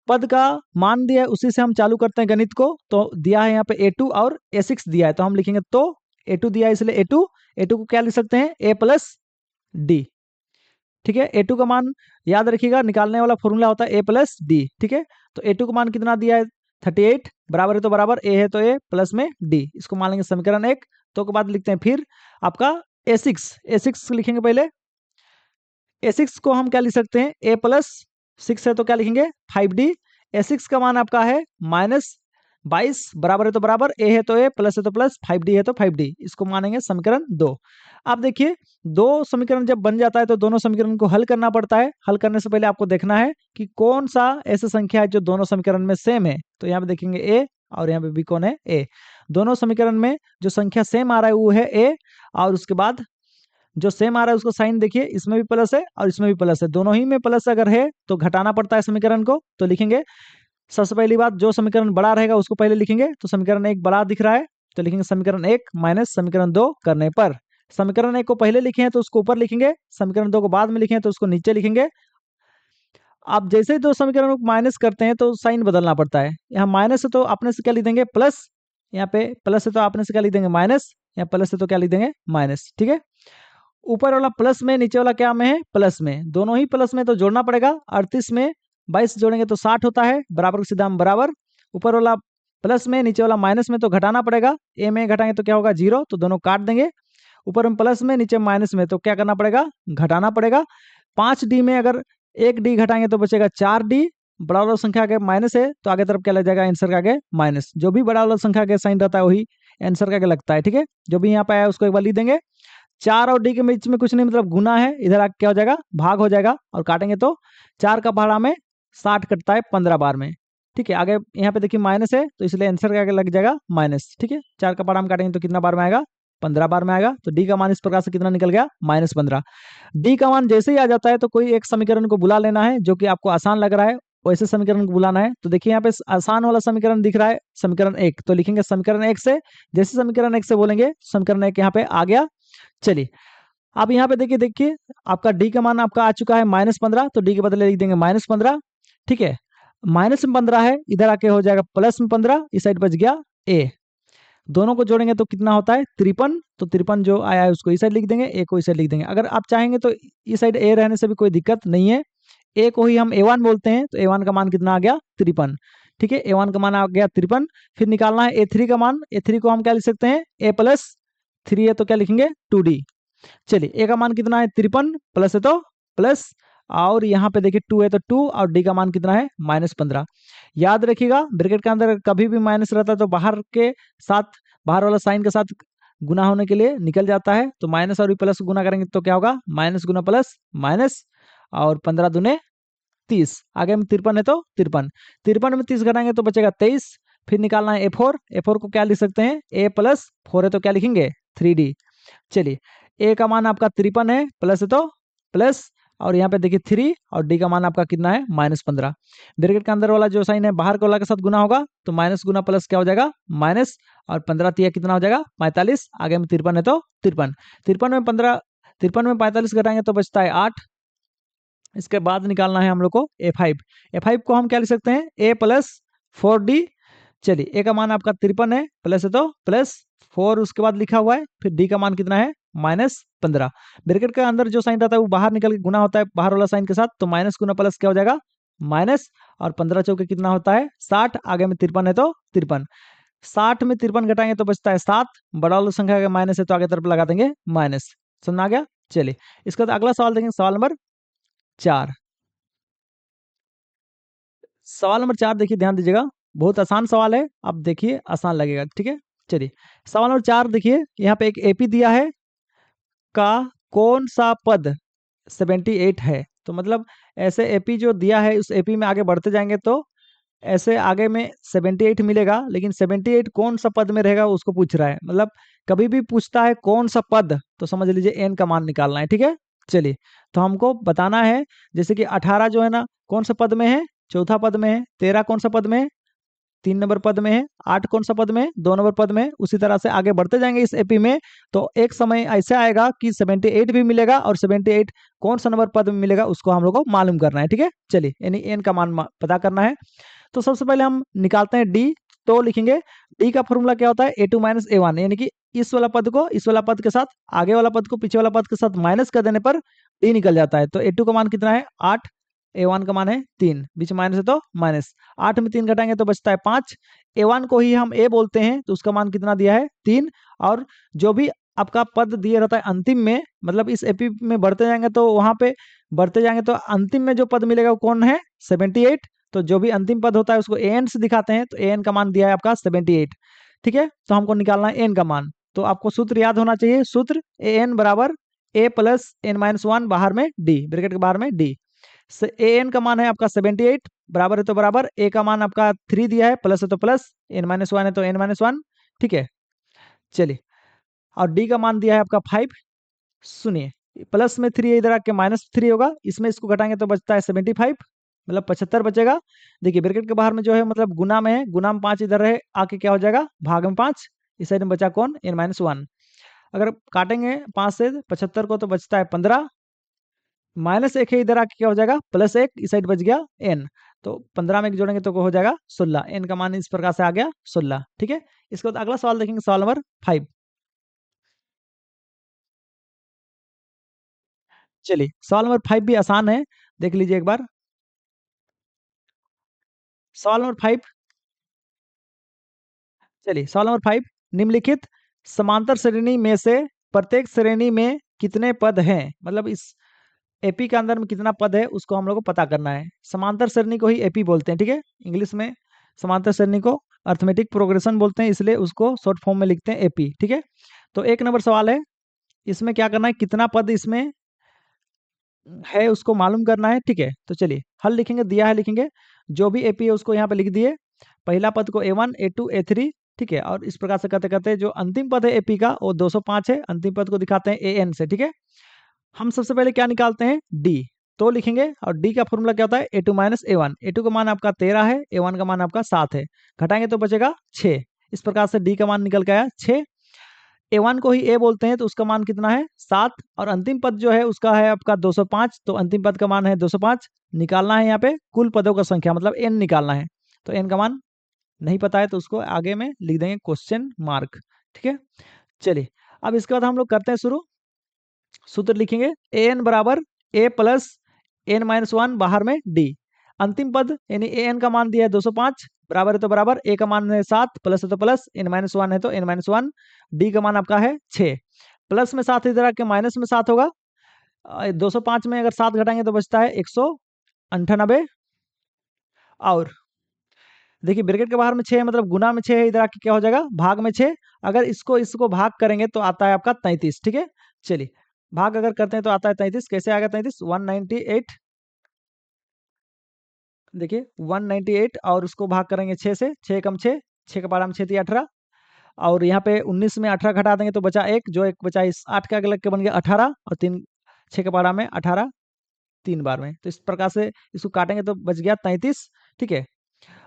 पद का मान दिया है उसी से हम चालू करते हैं गणित को। तो दिया है यहाँ पे A2 और A6 दिया है, तो हम लिखेंगे तो A2 दिया है इसलिए A2। A2 को क्या लिख सकते हैं? A plus D. ठीक है, A2 का मान याद रखिएगा, निकालने वाला फॉर्मूला होता है A प्लस डी। ठीक है, तो A2 का मान कितना दिया है? 38। बराबर है तो बराबर, A है तो A, प्लस में D, इसको मान लेंगे समीकरण 1। तो के बाद लिखते हैं फिर आपका A6 लिखेंगे पहले। A6 को हम क्या लिख सकते हैं? A प्लस 6 है तो क्या लिखेंगे? 5D। A6 का मान आपका है 22 बराबर है तो बराबर, ए है तो ए, प्लस है तो प्लस, 5d है तो 5d, इसको मानेंगे समीकरण 2। अब देखिए दो समीकरण जब बन जाता है तो दोनों समीकरण को हल करना पड़ता है। हल करने से पहले आपको देखना है कि कौन सा ऐसा संख्या है जो दोनों समीकरण में सेम है। तो यहाँ पे देखेंगे ए और यहाँ पे भी कौन है, ए। दोनों समीकरण में जो संख्या सेम आ रहा है वो है ए, और उसके बाद जो सेम आ रहा है उसको साइन देखिए, इसमें भी प्लस है और इसमें भी प्लस है, दोनों ही में प्लस अगर है तो घटाना पड़ता है समीकरण को। तो लिखेंगे सबसे पहली बात, जो समीकरण बड़ा रहेगा उसको पहले लिखेंगे। तो समीकरण 1 बड़ा दिख रहा है तो लिखेंगे समीकरण 1 माइनस समीकरण 2 करने पर। समीकरण 1 को पहले लिखे हैं तो उसको ऊपर लिखेंगे, समीकरण 2 को बाद में लिखे हैं तो उसको नीचे लिखेंगे। आप जैसे ही दो समीकरणों को माइनस करते हैं तो साइन बदलना पड़ता है। यहाँ माइनस है तो अपने से क्या लिख देंगे, प्लस। यहाँ पे प्लस है तो अपने से क्या लिख देंगे, माइनस। यहाँ प्लस है तो क्या लिख देंगे, माइनस। ठीक है, ऊपर वाला प्लस में, नीचे वाला क्या में है, प्लस में। दोनों ही प्लस में तो जोड़ना पड़ेगा। 38 में 22 जोड़ेंगे तो 60 होता है, बराबर के सीधा हम बराबर। ऊपर वाला प्लस में, नीचे वाला माइनस में तो घटाना पड़ेगा। ए में घटाएंगे तो क्या होगा, 0, तो दोनों काट देंगे। ऊपर में प्लस में, नीचे माइनस में, तो क्या करना पड़ेगा, घटाना पड़ेगा। 5d में अगर 1d घटाएंगे तो बचेगा 4d। बड़ा वाला संख्या आगे माइनस है तो आगे तरफ क्या लग जाएगा, आंसर का आगे माइनस। जो भी बड़ा वाला संख्या के साइन रहता है वही आंसर का आगे लगता है। ठीक है, जो भी यहाँ पे आया उसको एक बार लिख देंगे। 4 और डी के बीच में कुछ नहीं, मतलब गुना है, इधर आके क्या हो जाएगा, भाग हो जाएगा। और काटेंगे तो 4 का पहाड़ा में 60 कटता है 15 बार में। ठीक है, आगे यहाँ पे देखिए माइनस है तो इसलिए आंसर का आगे लग जाएगा माइनस। ठीक है, 4 का पहाड़ा में काटेंगे तो कितना बार में आएगा, 15 बार में आएगा। तो डी का मान इस प्रकार से कितना निकल गया, -15। डी का मान जैसे ही आ जाता है तो कोई एक समीकरण को बुला लेना है जो कि आपको आसान लग रहा है, वैसे समीकरण को बुलाना है। तो देखिए यहाँ पे आसान वाला समीकरण दिख रहा है, समीकरण 1, तो लिखेंगे समीकरण 1 से। जैसे समीकरण 1 से बोलेंगे समीकरण 1 यहाँ पे आ गया। चलिए अब यहाँ पे देखिए देखिए आपका डी का मान आपका आ चुका है -15, तो डी के बदले लिख देंगे -15। ठीक है, -15 है, इधर आके हो जाएगा +15, इस साइड बच गया ए। दोनों को जोड़ेंगे तो कितना होता है, 53। तो 53 जो आया है उसको इस साइड लिख देंगे, ए को इस साइड लिख देंगे। अगर आप चाहेंगे तो इस साइड ए रहने से भी कोई दिक्कत नहीं है। ए को ही हम a1 बोलते हैं, तो a1 का मान कितना आ गया, 53। ठीक है, a1 का मान आ गया 53। फिर निकालना है a3 का मान। a3 को हम क्या लिख सकते हैं, a+3 है तो क्या लिखेंगे, 2d। चलिए ए का मान कितना है, 53, प्लस है तो प्लस, और यहाँ पे देखिए 2 है तो 2, और डी का मान कितना है, -15। याद रखिएगा ब्रैकेट के अंदर कभी भी माइनस रहता है तो बाहर के साथ, बाहर वाला साइन के साथ गुना होने के लिए निकल जाता है। तो माइनस और प्लस गुना करेंगे तो क्या होगा, माइनस गुना प्लस माइनस, और 15 दूने 30। आगे में 53 है तो 53, 53 में 30 घटाएंगे तो बचेगा 23। फिर निकालना है a4, a4 को क्या लिख सकते हैं, a+4 है तो क्या लिखेंगे, 3d। चलिए ए का मान आपका 53 है, प्लस है तो प्लस, और यहाँ पे देखिए 3, और डी का मान आपका कितना है, -15। ब्रैकेट के अंदर वाला जो साइन है बाहर के वाला के साथ गुना होगा, तो माइनस गुना प्लस क्या हो जाएगा, माइनस, और 15 तिया कितना हो जाएगा, 45। आगे में 53 है तो 53, 53 में 15, 53 में 45 घटाएंगे तो बचता है 8। इसके बाद निकालना है हम लोग को a5। a5 को हम क्या लिख सकते हैं, a+4d। चलिए ए का मान आपका 53 है, प्लस है तो प्लस 4 उसके बाद लिखा हुआ है। फिर डी का मान कितना है, -15। ब्रैकेट के अंदर जो साइन रहता है वो बाहर निकल के गुना होता है बाहर वाला साइन के साथ, तो माइनस गुना प्लस क्या हो जाएगा, माइनस, और 15 चौके कितना होता है, 60। आगे में 53 है तो 53, 60 में 53 घटाएंगे तो बचता है 7। बड़ा वाला संख्या का माइनस है तो आगे तरफ लगा देंगे माइनस। समझ आ गया। चलिए इसके बाद अगला सवाल देखेंगे, सवाल नंबर 4। सवाल नंबर 4 देखिए, ध्यान दीजिएगा, बहुत आसान सवाल है, आप देखिए आसान लगेगा। ठीक है, चलिए सवाल नंबर 4 देखिए, यहाँ पे एक एपी दिया है का कौन सा पद 78 है। तो मतलब ऐसे एपी जो दिया है उस एपी में आगे बढ़ते जाएंगे तो ऐसे आगे में 78 मिलेगा, लेकिन 78 कौन सा पद में रहेगा उसको पूछ रहा है। मतलब कभी भी पूछता है कौन सा पद, तो समझ लीजिए एन का मान निकालना है। ठीक है, चलिए तो हमको बताना है, जैसे कि 18 जो है ना कौन सा पद में है, चौथा पद में है। 13 कौन सा पद में है, 3 नंबर पद में है। 8 कौन सा पद में है, 2 नंबर पद में है। उसी तरह से आगे बढ़ते जाएंगे इस एपी में, तो एक समय ऐसा आएगा कि 78 भी मिलेगा, और 78 कौन सा नंबर पद में मिलेगा उसको हम लोग को मालूम करना है। ठीक है, चलिए यानी एन का मान पता करना है। तो सबसे पहले हम निकालते हैं डी। तो लिखेंगे डी का फॉर्मूला क्या होता है, a2 - a1, यानी कि इस वाला पद को इस वाला पद के साथ, आगे वाला पद को पीछे वाला पद के साथ माइनस कर देने पर डी निकल जाता है। तो a2 का मान कितना है, 8, a1 का मान है 3, बीच में माइनस है तो माइनस, 8 में 3 घटाएंगे तो बचता है 5। a1 को ही हम a बोलते हैं, तो उसका मान कितना दिया है, 3। और जो भी आपका पद दिया रहता है अंतिम में, मतलब इस एपी में बढ़ते जाएंगे तो वहां पे बढ़ते जाएंगे तो अंतिम में जो पद मिलेगा वो कौन है, 78। तो जो भी अंतिम पद होता है उसको ए एन से दिखाते हैं। तो ए एन का मान दिया है आपका 78। ठीक है, तो हमको निकालना है एन का मान। तो आपको सूत्र याद होना चाहिए, सूत्र ए एन बराबर ए प्लस एन माइनस वन बाहर में डी, ब्रैकेट के बाहर में डी। ए एन का मान है आपका 78, बराबर है तो बराबर, ए का मान आपका 3 दिया है, प्लस है तो प्लस, एन माइनस वन है तो एन माइनस वन। ठीक है, चलिए, और डी का मान दिया है आपका 5। सुनिए, प्लस में 3 इधर आके -3 होगा, इसमें इसको घटाएंगे तो बचता है 75, मतलब 75 बचेगा। देखिए ब्रैकेट के बाहर में जो है मतलब गुना में है, गुना में 5 इधर रहे आके क्या हो जाएगा, भाग में 5, इस साइड में बचा कौन, एन माइनस वन। अगर काटेंगे 5 से 75 को तो बचता है 15, -1 है इधर आके क्या हो जाएगा, +1, इस साइड बच गया एन। तो 15 में जोड़ेंगे तो हो जाएगा 16, एन का मान इस प्रकार से आ गया 16। ठीक है, इसके बाद अगला सवाल देखेंगे, सवाल नंबर 5। चलिए, सवाल नंबर 5 भी आसान है, देख लीजिए एक बार। सवाल नंबर 5, चलिए सवाल नंबर 5, निम्नलिखित समांतर श्रेणी में से प्रत्येक श्रेणी में कितने पद हैं, मतलब इस एपी के अंदर में कितना पद है उसको हम लोग को पता करना है। समांतर श्रेणी को ही एपी बोलते हैं। ठीक है, इंग्लिश में समांतर श्रेणी को अर्थमेटिक प्रोग्रेशन बोलते हैं, इसलिए उसको शॉर्ट फॉर्म में लिखते हैं एपी। ठीक है, तो 1 नंबर सवाल है, इसमें क्या करना है, कितना पद इसमें है उसको मालूम करना है। ठीक है, तो चलिए हल लिखेंगे, दिया है लिखेंगे, जो भी एपी है उसको यहाँ पे लिख दिए, पहला पद को A1 A2 A3। ठीक है, और इस प्रकार से करते करते जो अंतिम पद है एपी का वो 205 है, अंतिम पद को दिखाते हैं एन से। ठीक है, हम सबसे पहले क्या निकालते हैं, डी, तो लिखेंगे, और डी का फॉर्मूला क्या होता है, A2 माइनस A1। A2 का मान आपका 13 है, A1 का मान आपका 7 है, घटाएंगे तो बचेगा 6। इस प्रकार से डी का मान निकल के आया 6। A1 को ही ए बोलते हैं तो उसका मान कितना है, 7, और अंतिम पद जो है उसका है आपका 205, तो अंतिम पद का मान है 205। निकालना है यहाँ पे कुल पदों का संख्या, मतलब एन निकालना है। तो एन का मान नहीं पता है तो उसको आगे में लिख देंगे क्वेश्चन मार्क। ठीक है, चलिए अब इसके बाद हम लोग करते हैं शुरू। सूत्र लिखेंगे, ए एन बराबर ए प्लस एन माइनस वन बाहर में डी। अंतिम पद यानी ए एन का मान दिया है 205, बराबर है तो बराबर, ए का मान है 7, प्लस है तो प्लस, एन माइनस वन है तो एन माइनस वन, डी का मान आपका है 6। प्लस में 7 इधर आके माइनस में 7 होगा, 205 में अगर 7 घटाएंगे तो बचता है 198। और देखिए ब्रैकेट के बाहर में 6 है, मतलब गुना में 6 है, इधर आके क्या हो जाएगा, भाग में 6। अगर इसको इसको भाग करेंगे तो आता है आपका 33। ठीक है, चलिए भाग अगर करते हैं तो आता है 33। कैसे आ गया 33, 198, देखिए 198, और उसको भाग करेंगे 6 से, 6 कम 6, 6 का पारा में 6 18, और यहाँ पे 19 में 18 घटा देंगे तो बचा 1, जो एक बचा इस 8 का अगले के बन गया 18, और 3 6 के पारा में 18 3 बार में, तो इस प्रकार से इसको काटेंगे तो बच गया 33। ठीक है,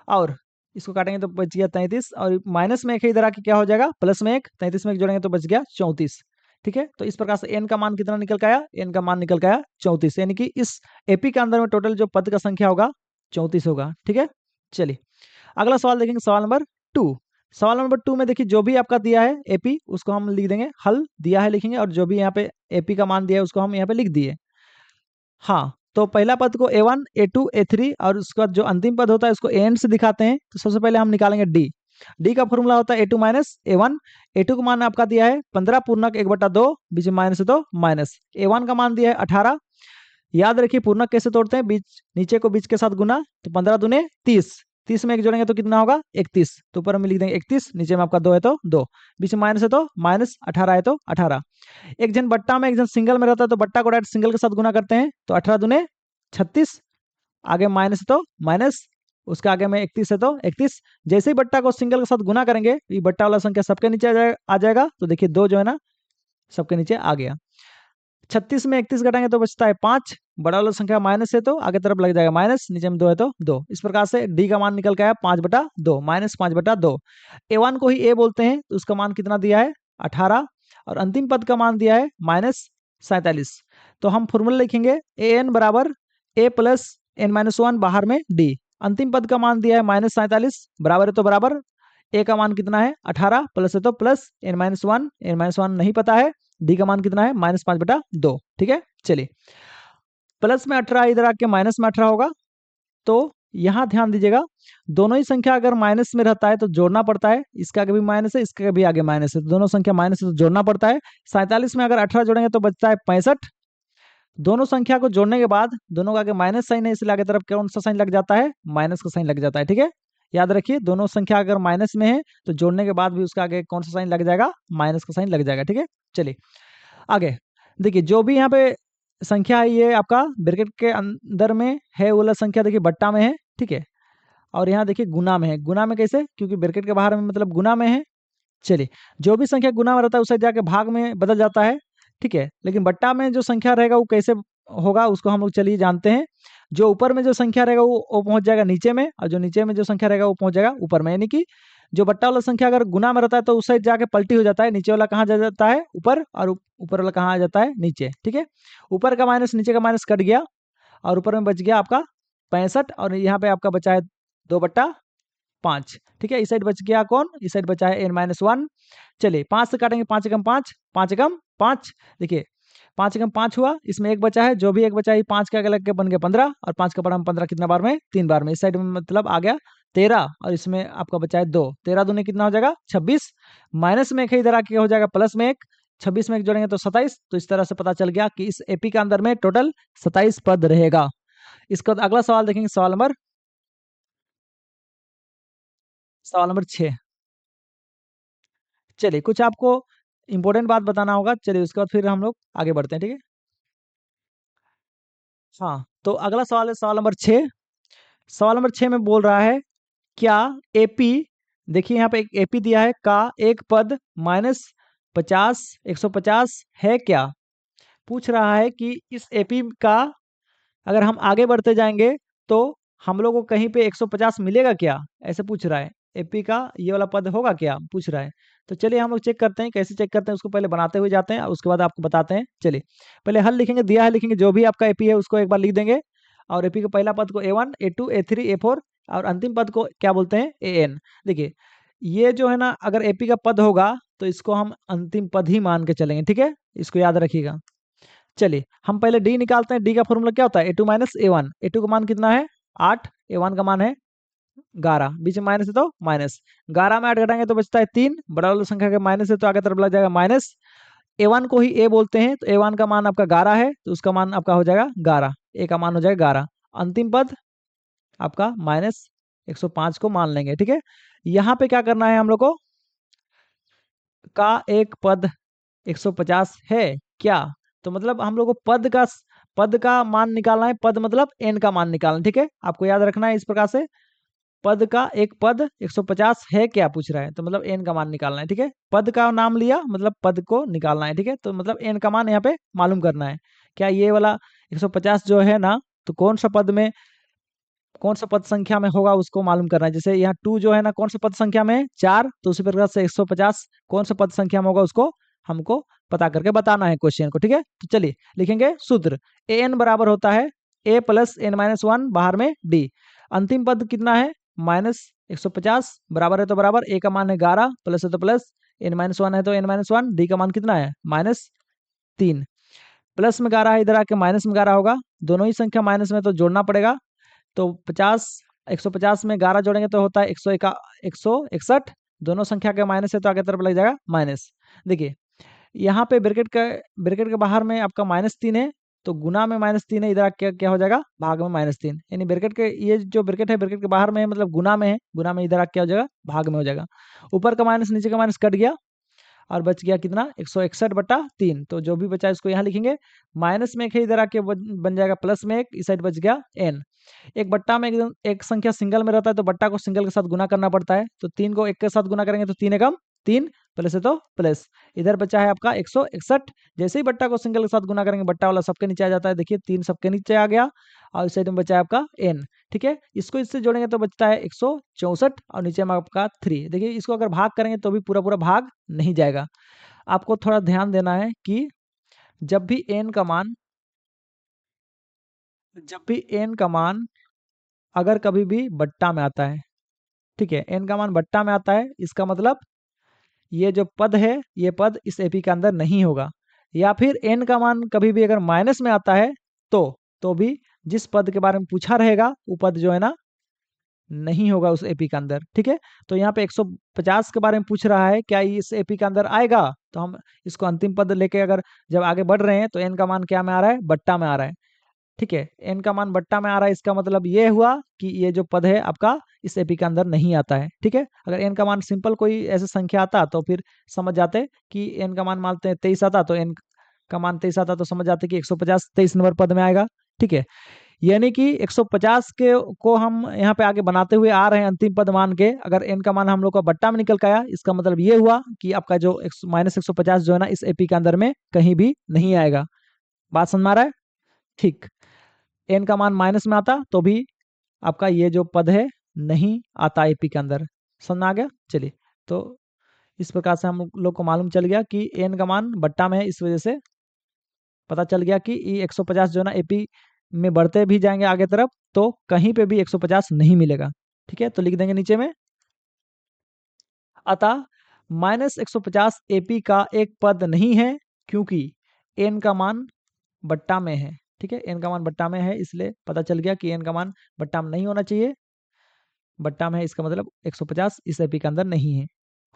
और इसको काटेंगे तो बच गया 33, और माइनस में 1 है इधर आके क्या हो जाएगा, प्लस में 1, 33 में 1 जोड़ेंगे तो बच गया 34। ठीक है, तो इस प्रकार से एन का मान कितना निकल के आया, एन का मान निकल के आया 34, यानी कि इस एपी के अंदर में टोटल जो पद का संख्या होगा 34 होगा। ठीक है, चलिए अगला सवाल देखेंगे, सवाल नंबर 2। सवाल नंबर 2 में देखिए जो भी आपका दिया है एपी उसको हम लिख देंगे, हल दिया है लिखेंगे, और जो भी यहाँ पे एपी का मान दिया है उसको हम यहाँ पे लिख दिए। हाँ, तो पहला पद को A1 A2 A3, और उसके बाद जो अंतिम पद होता है उसको एन से दिखाते हैं। तो सबसे पहले हम निकालेंगे डी। डी का फॉर्मूला होता है A2 माइनस A1। A2 का मान आपका दिया है 15 पूर्णक 1/2, बीच में माइनस है तो माइनस। A1 का मान दिया है 18। याद रखिए पूर्णक कैसे तोड़ते हैं, बीच नीचे को बीच के साथ गुना, तो 15 दूने 30, 30 में 1 जोड़ेंगे तो कितना होगा 31, तो ऊपर में लिख देंगे 31, नीचे में आपका 2 है तो 2, बीच में माइनस है तो माइनस, 18 है तो 18। एक जन बट्टा में एक जन सिंगल में रहता है तो बट्टा को डायरेक्ट सिंगल के साथ गुना करते हैं, तो 18 दूने 36, आगे माइनस है तो माइनस, उसके आगे में 31 है तो 31। जैसे ही बट्टा को सिंगल के साथ गुना करेंगे ये बट्टा वाला संख्या सबके नीचे आ जाएगा, तो देखिए 2 जो है ना सबके नीचे आ गया। 36 में 31 घटाएंगे तो बचता है 5, बड़ा वाला संख्या माइनस है तो आगे तरफ लग जाएगा माइनस, नीचे में 2 है तो 2। इस प्रकार से डी का मान निकल के आया 5/2, माइनस 5/2। A1 को ही ए बोलते हैं तो उसका मान कितना दिया है 18, और अंतिम पद का मान दिया है -47। तो हम फॉर्मूला लिखेंगे, ए एन बराबर ए प्लस एन माइनस वन बाहर में डी। अंतिम पद का मान दिया है -47, बराबर है तो बराबर, ए का मान कितना है 18, प्लस है तो प्लस, एन माइनस वन नहीं पता है, डी का मान कितना है -5/2। ठीक है, चलिए प्लस में 18 इधर आके माइनस में 18 होगा, तो यहाँ ध्यान दीजिएगा दोनों ही संख्या अगर माइनस में रहता है तो जोड़ना पड़ता है, इसका आगे भी माइनस है इसका भी आगे माइनस है, तो दोनों संख्या माइनस है तो जोड़ना पड़ता है। 47 में अगर 18 जोड़ेंगे तो बचता है 65, दोनों संख्या को जोड़ने के बाद दोनों का आगे माइनस साइन है, इसलिए आगे तरफ कौन सा साइन लग जाता है, माइनस का साइन लग जाता है। ठीक है, याद रखिए दोनों संख्या अगर माइनस में है तो जोड़ने के बाद भी उसका आगे कौन सा साइन लग जाएगा, माइनस का साइन लग जाएगा। ठीक है, चलिए आगे देखिए, जो भी यहाँ पे संख्या है ये आपका ब्रैकेट के अंदर में है, वो वाला संख्या देखिए बट्टा में है। ठीक है, और यहाँ देखिए गुना में है। गुना में कैसे, क्योंकि ब्रैकेट के बाहर में मतलब गुना में है। चलिए, जो भी संख्या गुना में रहता है उसे जाके भाग में बदल जाता है। ठीक है, लेकिन बट्टा में जो संख्या रहेगा वो कैसे होगा उसको हम लोग चलिए जानते हैं। जो ऊपर में जो संख्या रहेगा वो पहुंच जाएगा नीचे में, और जो नीचे में जो संख्या रहेगा वो पहुंच जाएगा ऊपर में। यानी कि जो बट्टा वाला संख्या अगर गुना में रहता है तो उस साइड जाके पलटी हो जाता है, नीचे वाला कहाँ जा जाता है, ऊपर, और ऊपर वाला कहाँ आ जाता है, नीचे। ठीक है, ऊपर का माइनस नीचे का माइनस कट गया, और ऊपर में बच गया आपका 65, और यहाँ पे आपका बचा है 2/5। ठीक है, इस साइड बच गया कौन, इस साइड बचा है n-1। चलिए 5 से काटेंगे, 5 एकम 5, 5 एकम 5। देखिए 5 एकम 5 हुआ, इसमें एक बचा है, जो भी एक बचा है 5 के लग के बन गया 15, और 5 का बड़ा 15 कितना बार में, 3 बार में। इस साइड में मतलब आ गया 13, और इसमें आपका बचा है 2। 13 दूनी कितना हो जाएगा, 26। माइनस में एक है, इधर आके हो जाएगा प्लस में एक, 26 में एक जोड़ेंगे तो 27। तो इस तरह से पता चल गया कि इस एपी के अंदर में टोटल 27 पद रहेगा। इसका अगला सवाल देखेंगे, सवाल नंबर 6। चलिए कुछ आपको इंपॉर्टेंट बात बताना होगा, चलिए उसके बाद फिर हम लोग आगे बढ़ते हैं। ठीक है, हाँ, तो अगला सवाल है सवाल नंबर 6। सवाल नंबर 6 में बोल रहा है, क्या एपी, देखिए यहाँ पे एक एपी दिया है, का एक पद -50 150 है क्या। पूछ रहा है कि इस एपी का अगर हम आगे बढ़ते जाएंगे तो हम लोग को कहीं पे 150 मिलेगा क्या, ऐसे पूछ रहा है। एपी का ये वाला पद होगा क्या, पूछ रहा है। तो चलिए हम लोग चेक करते हैं, कैसे चेक करते हैं उसको पहले बनाते हुए जाते हैं, और उसके बाद आपको बताते हैं। चलिए पहले हल लिखेंगे, दिया है लिखेंगे, जो भी आपका एपी है उसको एक बार लिख देंगे, और एपी के पहला पद को A1 A2 A3 A4, और अंतिम पद को क्या बोलते हैं, AN। देखिए ये जो है ना, अगर एपी का पद होगा तो इसको हम अंतिम पद ही मान के चलेंगे। ठीक है, इसको याद रखिएगा। चलिए हम पहले डी निकालते हैं। डी का फॉर्मूला क्या होता है, A2 - A1। A2 का मान कितना है, 8, A1 का मान है 11, बीच में माइनस है तो माइनस। 11 में 8 घटाएंगे तो बचता है 3, बड़ा वाला संख्या के माइनस है तो आगे तरफ लग जाएगा माइनस। A1 को ही A बोलते हैं, तो A1 का मान आपका 11 है, तो उसका मान आपका हो जाएगा 11, A का मान हो जाएगा 11। अंतिम पद आपका -105 को मान लेंगे। ठीक है, यहाँ पे क्या करना है हम लोग को, का एक पद 150 है क्या, तो मतलब हम लोग को पद का मान निकालना है। पद मतलब n का मान निकालना है। ठीक है, आपको याद रखना है इस प्रकार से, पद का एक पद 150 है क्या पूछ रहा है, तो मतलब n का मान निकालना है। ठीक है, पद का नाम लिया मतलब पद को निकालना है। ठीक है, तो मतलब n का मान यहाँ पे मालूम करना है। क्या ये वाला 150 जो है ना, तो कौन सा पद में, कौन सा पद संख्या में होगा उसको मालूम करना है। जैसे यहाँ 2 जो है ना, कौन सा पद संख्या में है, 4, तो उसी प्रकार से 150 कौन सा पद संख्या में होगा उसको हमको पता करके बताना है क्वेश्चन को। ठीक है, तो चलिए लिखेंगे सूत्र, an बराबर होता है a + n-1 बाहर में d। अंतिम पद कितना है, -150, बराबर है तो बराबर, a का मान है 11, प्लस है तो प्लस, n-1 है तो n-1, d का मान कितना है -3। प्लस में 11 है, इधर आके माइनस में 11 होगा, दोनों ही संख्या माइनस में तो जोड़ना पड़ेगा। तो 150 में 11 जोड़ेंगे तो होता है 161। दोनों संख्या के माइनस है तो आगे तरफ लग जाएगा माइनस। देखिए यहाँ पे ब्रैकेट के बाहर में आपका -3 है, तो गुना में -3 है, इधर क्या क्या हो जाएगा, भाग में -3। यानी ब्रैकेट के, ये जो ब्रैकेट है ब्रैकेट के बाहर में है, मतलब गुना में है, गुना में इधर क्या हो जाएगा, भाग में हो जाएगा। ऊपर का माइनस नीचे का माइनस कट गया, और बच गया कितना, 161/3। तो जो भी बचा इसको यहाँ लिखेंगे, माइनस में एक है, इधर आके बन जाएगा प्लस में एक, इस साइड बच गया n। एक बट्टा में एकदम एक संख्या सिंगल में रहता है तो बट्टा को सिंगल के साथ गुना करना पड़ता है, तो 3 को 1 के साथ गुना करेंगे तो 3 एकम 3, प्लस है तो प्लस, इधर बचा है आपका 161। जैसे ही बट्टा को सिंगल के साथ गुना करेंगे बट्टा वाला सबके नीचे आ जाता है, देखिए 3 सबके नीचे आ गया, और इस साइड में बचा है आपका n। ठीक है, इसको इससे जोड़ेंगे तो बचता है 164, और नीचे में आपका 3। देखिए इसको अगर भाग करेंगे तो भी पूरा पूरा भाग नहीं जाएगा। आपको थोड़ा ध्यान देना है कि जब भी n का मान, अगर कभी भी बट्टा में आता है, ठीक है, n का मान बट्टा में आता है, इसका मतलब ये जो पद है ये पद इस एपी के अंदर नहीं होगा। या फिर n का मान कभी भी अगर माइनस में आता है तो भी जिस पद के बारे में पूछा रहेगा वो पद जो है ना नहीं होगा उस एपी के अंदर। ठीक है, तो यहाँ पे 150 के बारे में पूछ रहा है, क्या इस एपी के अंदर आएगा? तो हम इसको अंतिम पद लेके अगर जब आगे बढ़ रहे हैं तो एन का मान क्या में आ रहा है? बट्टा में आ रहा है। ठीक है, एन का मान बट्टा में आ रहा है, इसका मतलब ये हुआ कि ये जो पद है आपका इस एपी के अंदर नहीं आता है। ठीक है, अगर एन का मान सिंपल कोई ऐसे संख्या आता तो फिर समझ जाते कि एन का मान मानते हैं 23 आता, तो एन का मान 23 आता तो समझ जाते कि 150 23 नंबर पद में आएगा। ठीक है, यानी कि 150 के को हम यहाँ पे आगे बनाते हुए आ रहे हैं अंतिम पद मान के। अगर एन का मान हम लोग का बट्टा में निकल के आया, इसका मतलब ये हुआ कि आपका जो -150 जो है ना इस एपी के अंदर में कहीं भी नहीं आएगा। बात समझ में आ रहा है? ठीक, एन का मान माइनस में आता तो भी आपका ये जो पद है नहीं आता एपी के अंदर। समझ में आ गया? चलिए, तो इस प्रकार से हम लोग को मालूम चल गया कि एन का मान बट्टा में है, इस वजह से पता चल गया कि ये 150 जो है ना एपी में बढ़ते भी जाएंगे आगे तरफ तो कहीं पे भी 150 नहीं मिलेगा। ठीक है, तो लिख देंगे नीचे में, अतः -150 एपी का एक पद नहीं है क्योंकि एन का मान बट्टा में है। ठीक है, एन का मान बट्टा में है, इसलिए पता चल गया कि एन का मान बट्टा में नहीं होना चाहिए। बट्टा में है इसका मतलब 150 इस एपी के अंदर नहीं है,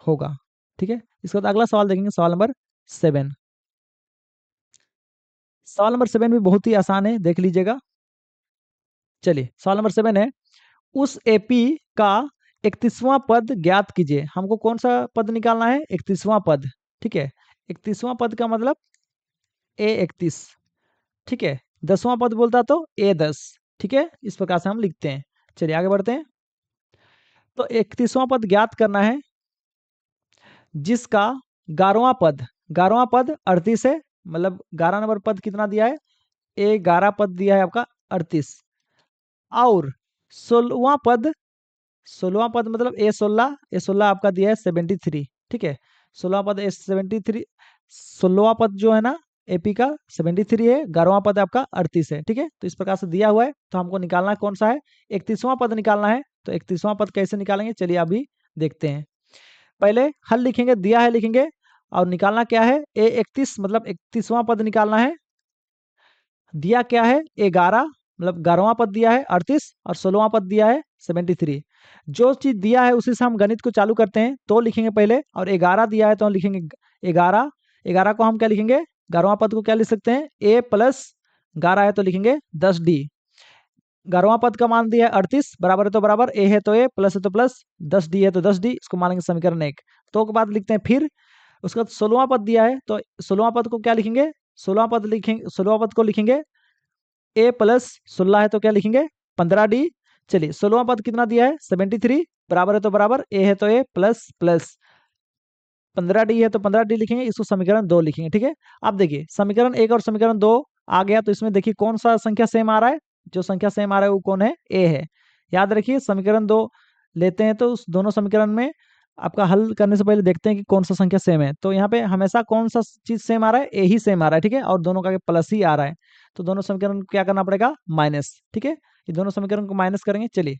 होगा। ठीक है, इसके बाद अगला सवाल देखेंगे, सवाल नंबर 7। सवाल नंबर 7 भी बहुत ही आसान है, देख लीजिएगा। चलिए, सवाल नंबर 7 है, उस एपी का 31वां पद ज्ञात कीजिए। हमको कौन सा पद निकालना है? 31वां पद। ठीक है, 31वां पद का मतलब A31। ठीक है, 10वां पद बोलता तो A10। ठीक है, इस प्रकार से हम लिखते हैं। चलिए आगे बढ़ते हैं। तो 31वां पद ज्ञात करना है जिसका 11वां पद 38 है, मतलब 11 नंबर पद कितना दिया है? A11 पद दिया है आपका 38, और 16वां पद मतलब A16 आपका दिया है 73। ठीक है, 16वां पद A73, 16वां पद जो है ना एपी का 73 है, 11वां पद आपका 38 है। ठीक है, तो इस प्रकार से दिया हुआ है, तो हमको निकालना कौन सा है? 31वां पद निकालना है। तो 31वां पद कैसे निकालेंगे, चलिए अभी देखते हैं। पहले हल लिखेंगे, दिया है लिखेंगे, और निकालना क्या है? A31 मतलब 31वां पद निकालना है। दिया क्या है? 11, मतलब 11वां पद दिया है 38 और 16वां पद दिया है 73। जो चीज दिया है उसी से हम गणित को चालू करते हैं, तो लिखेंगे पहले, और 11 दिया है तो हम लिखेंगे 11। 11 को हम क्या लिखेंगे? 11वां पद को क्या लिख सकते हैं? A प्लस 11 है तो लिखेंगे 10D। 11वां पद का मान दिया है 38, बराबर है तो बराबर, A है तो A, प्लस है तो प्लस, 10D है तो 10D, इसको मानेंगे समीकरण 1। तो के बाद लिखते हैं फिर, उसके बाद 16वां पद दिया है तो 16वां पद को क्या लिखेंगे? 16वां पद को लिखेंगे A प्लस 16 है तो क्या लिखेंगे? 15D। चलिए, 16वां पद कितना दिया है? 73, बराबर है तो बराबर, A है तो A, प्लस प्लस 15D है तो 15D लिखेंगे, इसको समीकरण 2 लिखेंगे। ठीक है, अब देखिए समीकरण 1 और समीकरण 2 आ गया, तो इसमें देखिए कौन सा संख्या सेम आ रहा है? जो संख्या सेम आ रहा है वो कौन है? A है। याद रखिए, समीकरण 2 लेते हैं तो उस दोनों समीकरण में आपका हल करने से पहले देखते हैं कि कौन सा संख्या सेम है। तो यहाँ पे हमेशा कौन सा चीज सेम आ रहा है? A ही सेम आ रहा है। ठीक है, और दोनों का प्लस ही आ रहा है, तो दोनों समीकरण को क्या करना पड़ेगा? माइनस। ठीक है, ये दोनों समीकरण को माइनस करेंगे। चलिए,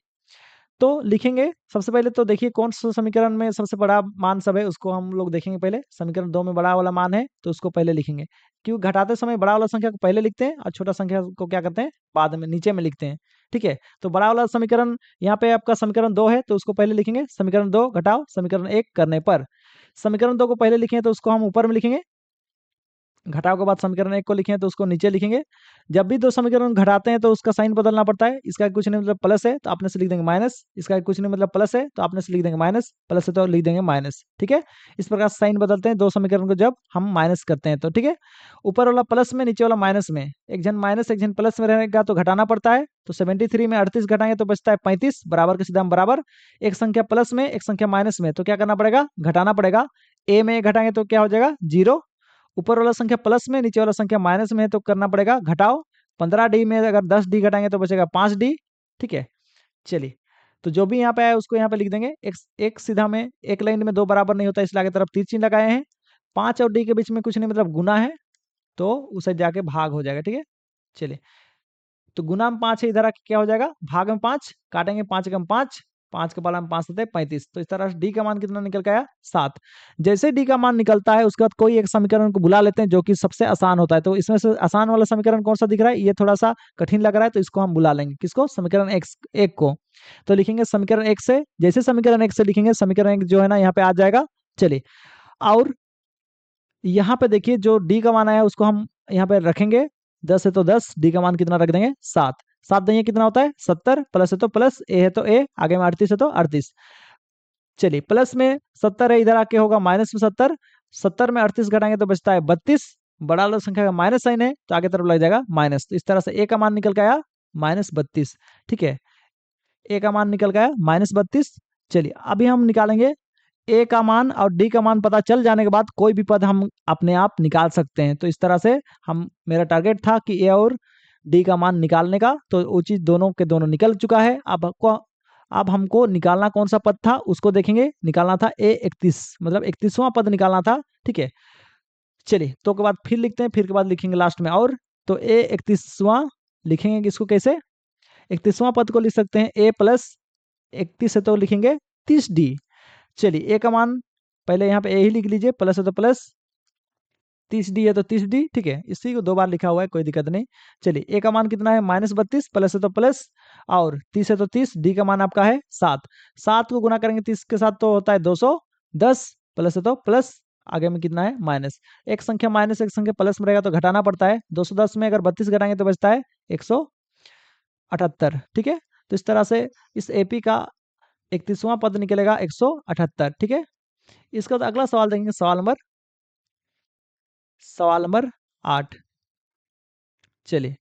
तो लिखेंगे सबसे पहले, तो देखिए कौन सा समीकरण में सबसे बड़ा मान सब है उसको हम लोग देखेंगे पहले। समीकरण 2 में बड़ा वाला मान है तो उसको पहले लिखेंगे, क्योंकि घटाते समय बड़ा वाला संख्या को पहले लिखते हैं और छोटा संख्या को क्या करते हैं? बाद में नीचे में लिखते हैं। ठीक है, तो बड़ा वाला समीकरण यहाँ पे आपका समीकरण 2 है तो उसको पहले लिखेंगे, समीकरण 2 घटाओ समीकरण 1 करने पर। समीकरण 2 को पहले लिखेंगे तो उसको हम ऊपर में लिखेंगे, घटाव के बाद समीकरण 1 को लिखें तो उसको नीचे लिखेंगे। जब भी दो समीकरण घटाते हैं तो उसका साइन बदलना पड़ता है। इसका कुछ नहीं मतलब प्लस है तो आपने से लिख देंगे माइनस, इसका कुछ नहीं मतलब प्लस है तो आपने से लिख देंगे माइनस, प्लस है तो लिख देंगे माइनस। ठीक है, इस प्रकार से साइन बदलते हैं दो समीकरण को जब हम माइनस करते हैं तो। ठीक है, ऊपर वाला प्लस में, नीचे वाला माइनस में, एक जन माइनस एक जन प्लस में रहेगा तो घटाना पड़ता है। तो 73 में 38 घटाएंगे तो बचता है 35, बराबर के सीधा हम बराबर, एक संख्या प्लस में एक संख्या माइनस में, तो क्या करना पड़ेगा? घटाना पड़ेगा। ए में घटाएंगे तो क्या हो जाएगा? 0। ऊपर वाला संख्या प्लस में, नीचे वाला संख्या माइनस में है तो करना पड़ेगा घटाओ। 15D में अगर 10D घटाएंगे तो बचेगा 5D। ठीक है, चलिए, तो जो भी यहाँ पे आया उसको यहाँ पे लिख देंगे। एक सीधा में, एक लाइन में दो बराबर नहीं होता, इसलिए आगे तरफ तीर चिन्ह लगाए हैं। 5 और D के बीच में कुछ नहीं मतलब गुना है, तो उसे जाके भाग हो जाएगा। ठीक है, चलिए, तो गुना में 5 है, इधर आके क्या हो जाएगा? भाग में 5, काटेंगे 5 एकम 5, 5 के पाला में 5 सते 35। तो इस तरह से डी का मान कितना निकल के आया 7। जैसे डी का मान निकलता है उसके बाद कोई एक समीकरण को बुला लेते हैं जो कि सबसे आसान होता है। तो इसमें से आसान वाला समीकरण कौन सा दिख रहा है, ये थोड़ा सा कठिन लग रहा है, तो इसको हम बुला लेंगे, किसको, समीकरण एक्स एक को। तो लिखेंगे समीकरण एक से, जैसे समीकरण एक से लिखेंगे समीकरण एक जो है ना यहाँ पे आ जाएगा। चलिए, और यहाँ पे देखिए जो डी का मान आया उसको हम यहाँ पे रखेंगे, 10 है तो 10, डी का मान कितना रख देंगे 7। 7 देंगे कितना होता है 70, प्लस है तो प्लस, ए है तो ए, आगे में 38 है तो 38। चलिए, प्लस में 70 है, इधर आके होगा माइनस में 70, 70 में 38 घटाएंगे तो बचता है 32, बड़ा वाला संख्या का माइनस साइन है तो आगे तरफ लग जाएगा माइनस। तो इस तरह से ए का मान निकल के आया -32। ठीक है, ए का मान निकल गया -32। चलिए, अभी हम निकालेंगे ए का मान, और डी का मान पता चल जाने के बाद कोई भी पद हम अपने आप निकाल सकते हैं। तो इस तरह से हम, मेरा टारगेट था कि ए और डी का मान निकालने का, तो वो चीज दोनों के दोनों निकल चुका है। अब हमको निकालना कौन सा पद था उसको देखेंगे। निकालना था ए 31, मतलब 31वां पद निकालना था। ठीक है, चलिए, तो के बाद फिर लिखते हैं, फिर के बाद लिखेंगे लास्ट में और। तो ए 31वां लिखेंगे किसको, कैसे, 31वां पद को लिख सकते हैं ए प्लस 31 है तो लिखेंगे 30d। चलिए, ए का मान पहले यहाँ पे ए ही लिख लीजिए, प्लस है तो प्लस, 30d है तो 30d। ठीक है, इसी को 2 बार लिखा हुआ है, कोई दिक्कत नहीं। चलिए, ए का मान कितना है -32, प्लस है तो प्लस, और 30 है तो 30, डी का मान आपका है 7। 7 को गुना करेंगे 30 के साथ तो होता है 210, प्लस है तो प्लस, आगे में कितना है माइनस। एक संख्या माइनस एक संख्या प्लस में रहेगा तो घटाना पड़ता है। 210 में अगर 32 घटाएंगे तो बचता है 178। ठीक है, तो इस तरह से इस एपी का 31वां पद निकलेगा 178। ठीक है, इसका तो अगला सवाल देखेंगे, सवाल नंबर 8। चलिए,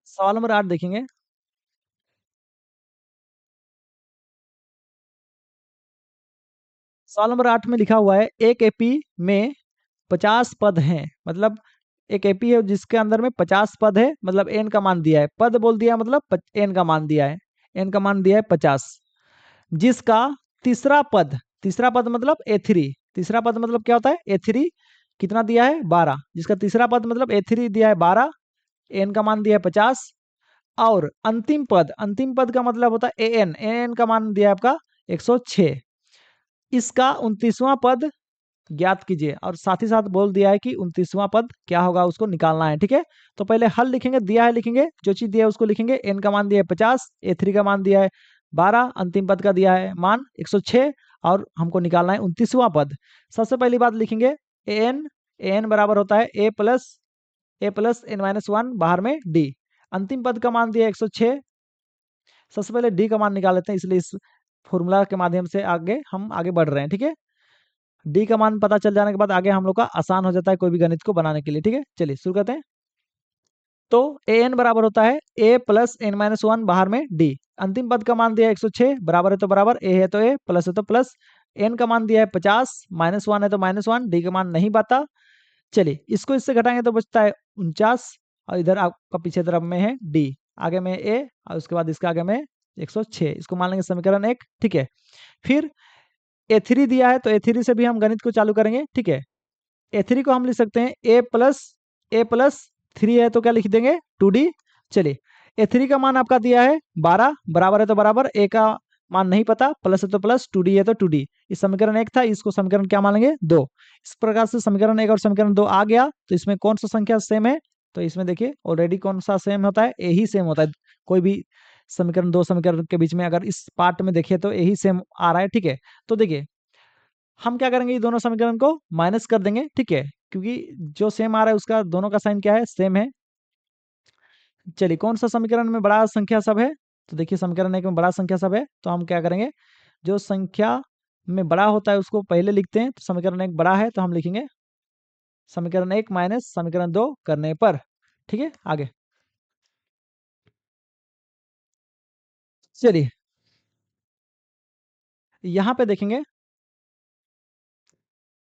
सवाल नंबर 8 देखेंगे। सवाल नंबर 8 में लिखा हुआ है एक एपी में 50 पद हैं, मतलब एक एपी है जिसके अंदर में 50 पद है, मतलब एन का मान दिया है, पद बोल दिया मतलब एन का मान दिया है, एन का मान दिया है 50, जिसका तीसरा पद, तीसरा पद मतलब ए3, तीसरा पद मतलब क्या होता है ए3, कितना दिया है 12, जिसका तीसरा पद मतलब ए3 दिया है 12, एन का मान दिया है 50, और अंतिम पद का मतलब होता है एन, एन का मान दिया है आपका 106। इसका 29वां पद ज्ञात कीजिए, और साथ ही साथ बोल दिया है कि 29वां पद क्या होगा उसको निकालना है। ठीक है, तो पहले हल लिखेंगे, दिया है लिखेंगे, जो चीज दिया है उसको लिखेंगे। एन का मान दिया है 50, ए3 का मान दिया है 12, अंतिम पद का दिया है मान 106, और हमको निकालना है 29वां पद। सबसे पहली बात लिखेंगे एन, एन बराबर होता है ए प्लस n-1, बाहर में डी, अंतिम पद का मान दिया है 106। सबसे पहले डी का मान निकाल लेते हैं, इसलिए इस फॉर्मूला के माध्यम से आगे हम आगे बढ़ रहे हैं। ठीक है, डी का मान पता चल जाने के बाद आगे हम लोग का आसान हो जाता है कोई भी गणित को बनाने के लिए। ठीक है, चलिए शुरू करते हैं। तो ए एन बराबर होता है ए प्लस n-1, बाहर में डी, अंतिम पद का मान दिया है 106, बराबर है तो बराबर, ए है तो ए, प्लस है तो प्लस, एन का मान दिया है 50, -1 है तो -1, डी का मान नहीं पता। चलिए, इसको इससे घटाएंगे तो बचता है 49, और इधर आपका पीछे तरफ में है डी, आगे में ए, और उसके बाद इसके आगे में 106, इसको मान लेंगे समीकरण 1। ठीक है, फिर ए3 दिया है तो ए3 से भी हम गणित को चालू करेंगे। ठीक है, ए3 को हम लिख सकते हैं ए प्लस 3 है तो क्या लिख देंगे 2d। चलिए, ए3 का मान आपका दिया है 12, बराबर है तो बराबर, ए का मान नहीं पता, प्लस है तो प्लस, 2d है तो 2d। इस समीकरण 1 था, इसको समीकरण क्या मान लेंगे 2। इस प्रकार से समीकरण 1 और समीकरण 2 आ गया। तो इसमें कौन सा संख्या सेम है, तो इसमें देखिए ऑलरेडी कौन सा सेम होता है, ए ही सेम होता है। कोई भी समीकरण, दो समीकरण के बीच में अगर इस पार्ट में देखिए तो यही सेम आ रहा है। ठीक है, तो देखिए हम क्या करेंगे, ये दोनों समीकरण को माइनस कर देंगे। ठीक है, क्योंकि जो सेम आ रहा है उसका दोनों का साइन क्या है, सेम है। चलिए, कौन सा समीकरण में बड़ा संख्या सब है, तो देखिए समीकरण 1 में बड़ा संख्या सब है, तो हम क्या करेंगे, जो संख्या में बड़ा होता है उसको पहले लिखते हैं। तो समीकरण 1 बड़ा है तो हम लिखेंगे समीकरण 1 माइनस समीकरण 2 करने पर। ठीक है, आगे चलिए, यहाँ पे देखेंगे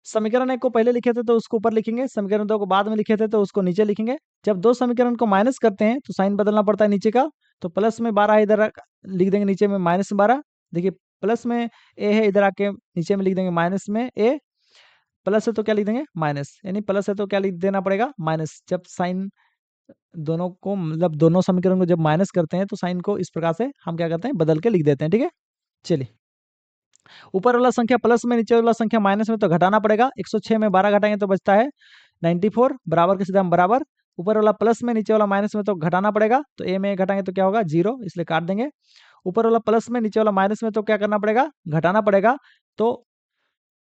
समीकरण 1 को पहले लिखे थे तो उसको ऊपर लिखेंगे, समीकरण 2 को बाद में लिखे थे तो उसको नीचे लिखेंगे। जब दो समीकरण को माइनस करते हैं तो साइन बदलना पड़ता है नीचे का, तो प्लस में 12 इधर लिख देंगे, नीचे में -12। देखिए, प्लस में ए है, इधर आके नीचे में लिख देंगे माइनस में ए, प्लस है तो क्या लिख देंगे माइनस, यानी प्लस है तो क्या लिख देना पड़ेगा माइनस। जब साइन दोनों को मतलब दोनों समीकरण को जब माइनस करते हैं तो साइन को इस प्रकार से हम क्या करते हैं, बदल के लिख देते हैं। ठीक है, चलिए ऊपर वाला संख्या प्लस में, नीचे वाला संख्या माइनस में, तो घटाना पड़ेगा। 106 में 12 घटाएंगे तो बचता है 94, बराबर के सीधा हम बराबर। ऊपर वाला प्लस में, नीचे वाला माइनस में, तो घटाना पड़ेगा, तो ए में घटाएंगे तो क्या होगा 0, इसलिए काट देंगे। ऊपर वाला प्लस में, नीचे वाला माइनस में, तो क्या करना पड़ेगा, घटाना पड़ेगा। तो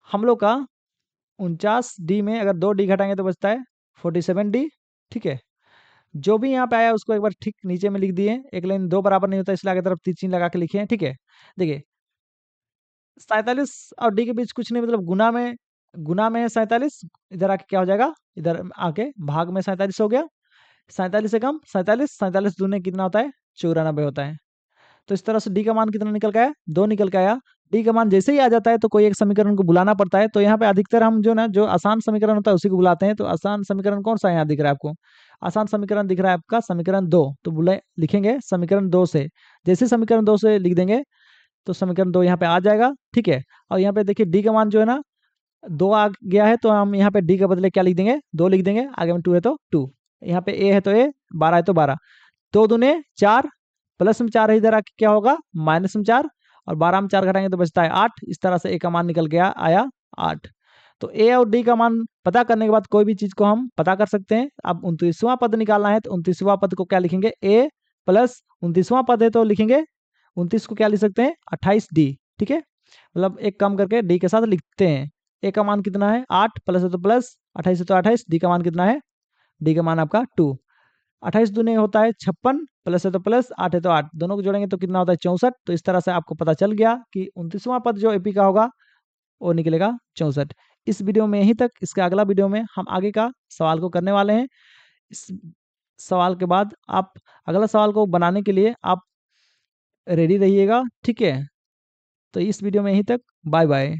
हम लोग का 49D में अगर 2D घटाएंगे तो बचता है 47D। ठीक है, जो भी यहाँ पे आया उसको एक बार ठीक नीचे में लिख दिए। एक लाइन दो बराबर नहीं होता, इसलिए आगे तरफ तीन चिन्ह लगा के लिखे हैं। ठीक है, देखिए 47 और डी के बीच कुछ नहीं, मतलब गुना में है 47, इधर आके क्या हो जाएगा, इधर आके भाग में 47 हो गया। 47 से कम 47, 47 दूने कितना होता है 94 होता है। तो इस तरह से डी का मान कितना निकल के आया, 2 निकल के आया। डी का मान जैसे ही आ जाता है तो कोई एक समीकरण को बुलाना पड़ता है। तो यहाँ पे अधिकतर हम जो आसान समीकरण होता है उसी को बुलाते हैं। तो आसान समीकरण कौन सा यहाँ दिख रहा है आपको, आसान समीकरण दिख रहा है आपका समीकरण 2। तो बुले लिखेंगे समीकरण 2 से, जैसे समीकरण 2 से लिख देंगे तो समीकरण 2 यहाँ पे आ जाएगा। ठीक है, और यहाँ पे देखिए डी का मान जो है ना 2 आ गया है, तो हम यहाँ पे डी के बदले क्या लिख देंगे, 2 लिख देंगे। आगे में 2 है तो 2, यहाँ पे ए है तो ए, 12 है तो 12, 2 दूने 4, प्लस में 4 है, इधर आके क्या होगा माइनस में 4, और 12 में 4 घटाएंगे तो बचता है 8। इस तरह से ए का मान निकल गया आया 8। तो ए और डी का मान पता करने के बाद कोई भी चीज को हम पता कर सकते हैं। अब 29वां पद निकालना है, तो 29वां पद को क्या लिखेंगे, ए प्लस 29वां पद है तो लिखेंगे 29 को क्या लिख सकते हैं 28D। ठीक है, मतलब एक कम करके डी के साथ लिखते हैं। ए का मान कितना है 8, प्लस है तो प्लस, 28 है तो 28, डी का मान कितना है, डी का मान आपका 2। 28 दूने होता है 56, प्लस है तो प्लस, 8 है तो 8, दोनों को जोड़ेंगे तो कितना होता है 64। तो इस तरह से आपको पता चल गया कि 29वां पद जो एपी का होगा वो निकलेगा 64। इस वीडियो में यहीं तक। इसके अगला वीडियो में हम आगे का सवाल को करने वाले हैं। इस सवाल के बाद आप अगला सवाल को बनाने के लिए आप रेडी रहिएगा। ठीक है, तो इस वीडियो में यहीं तक, बाय बाय।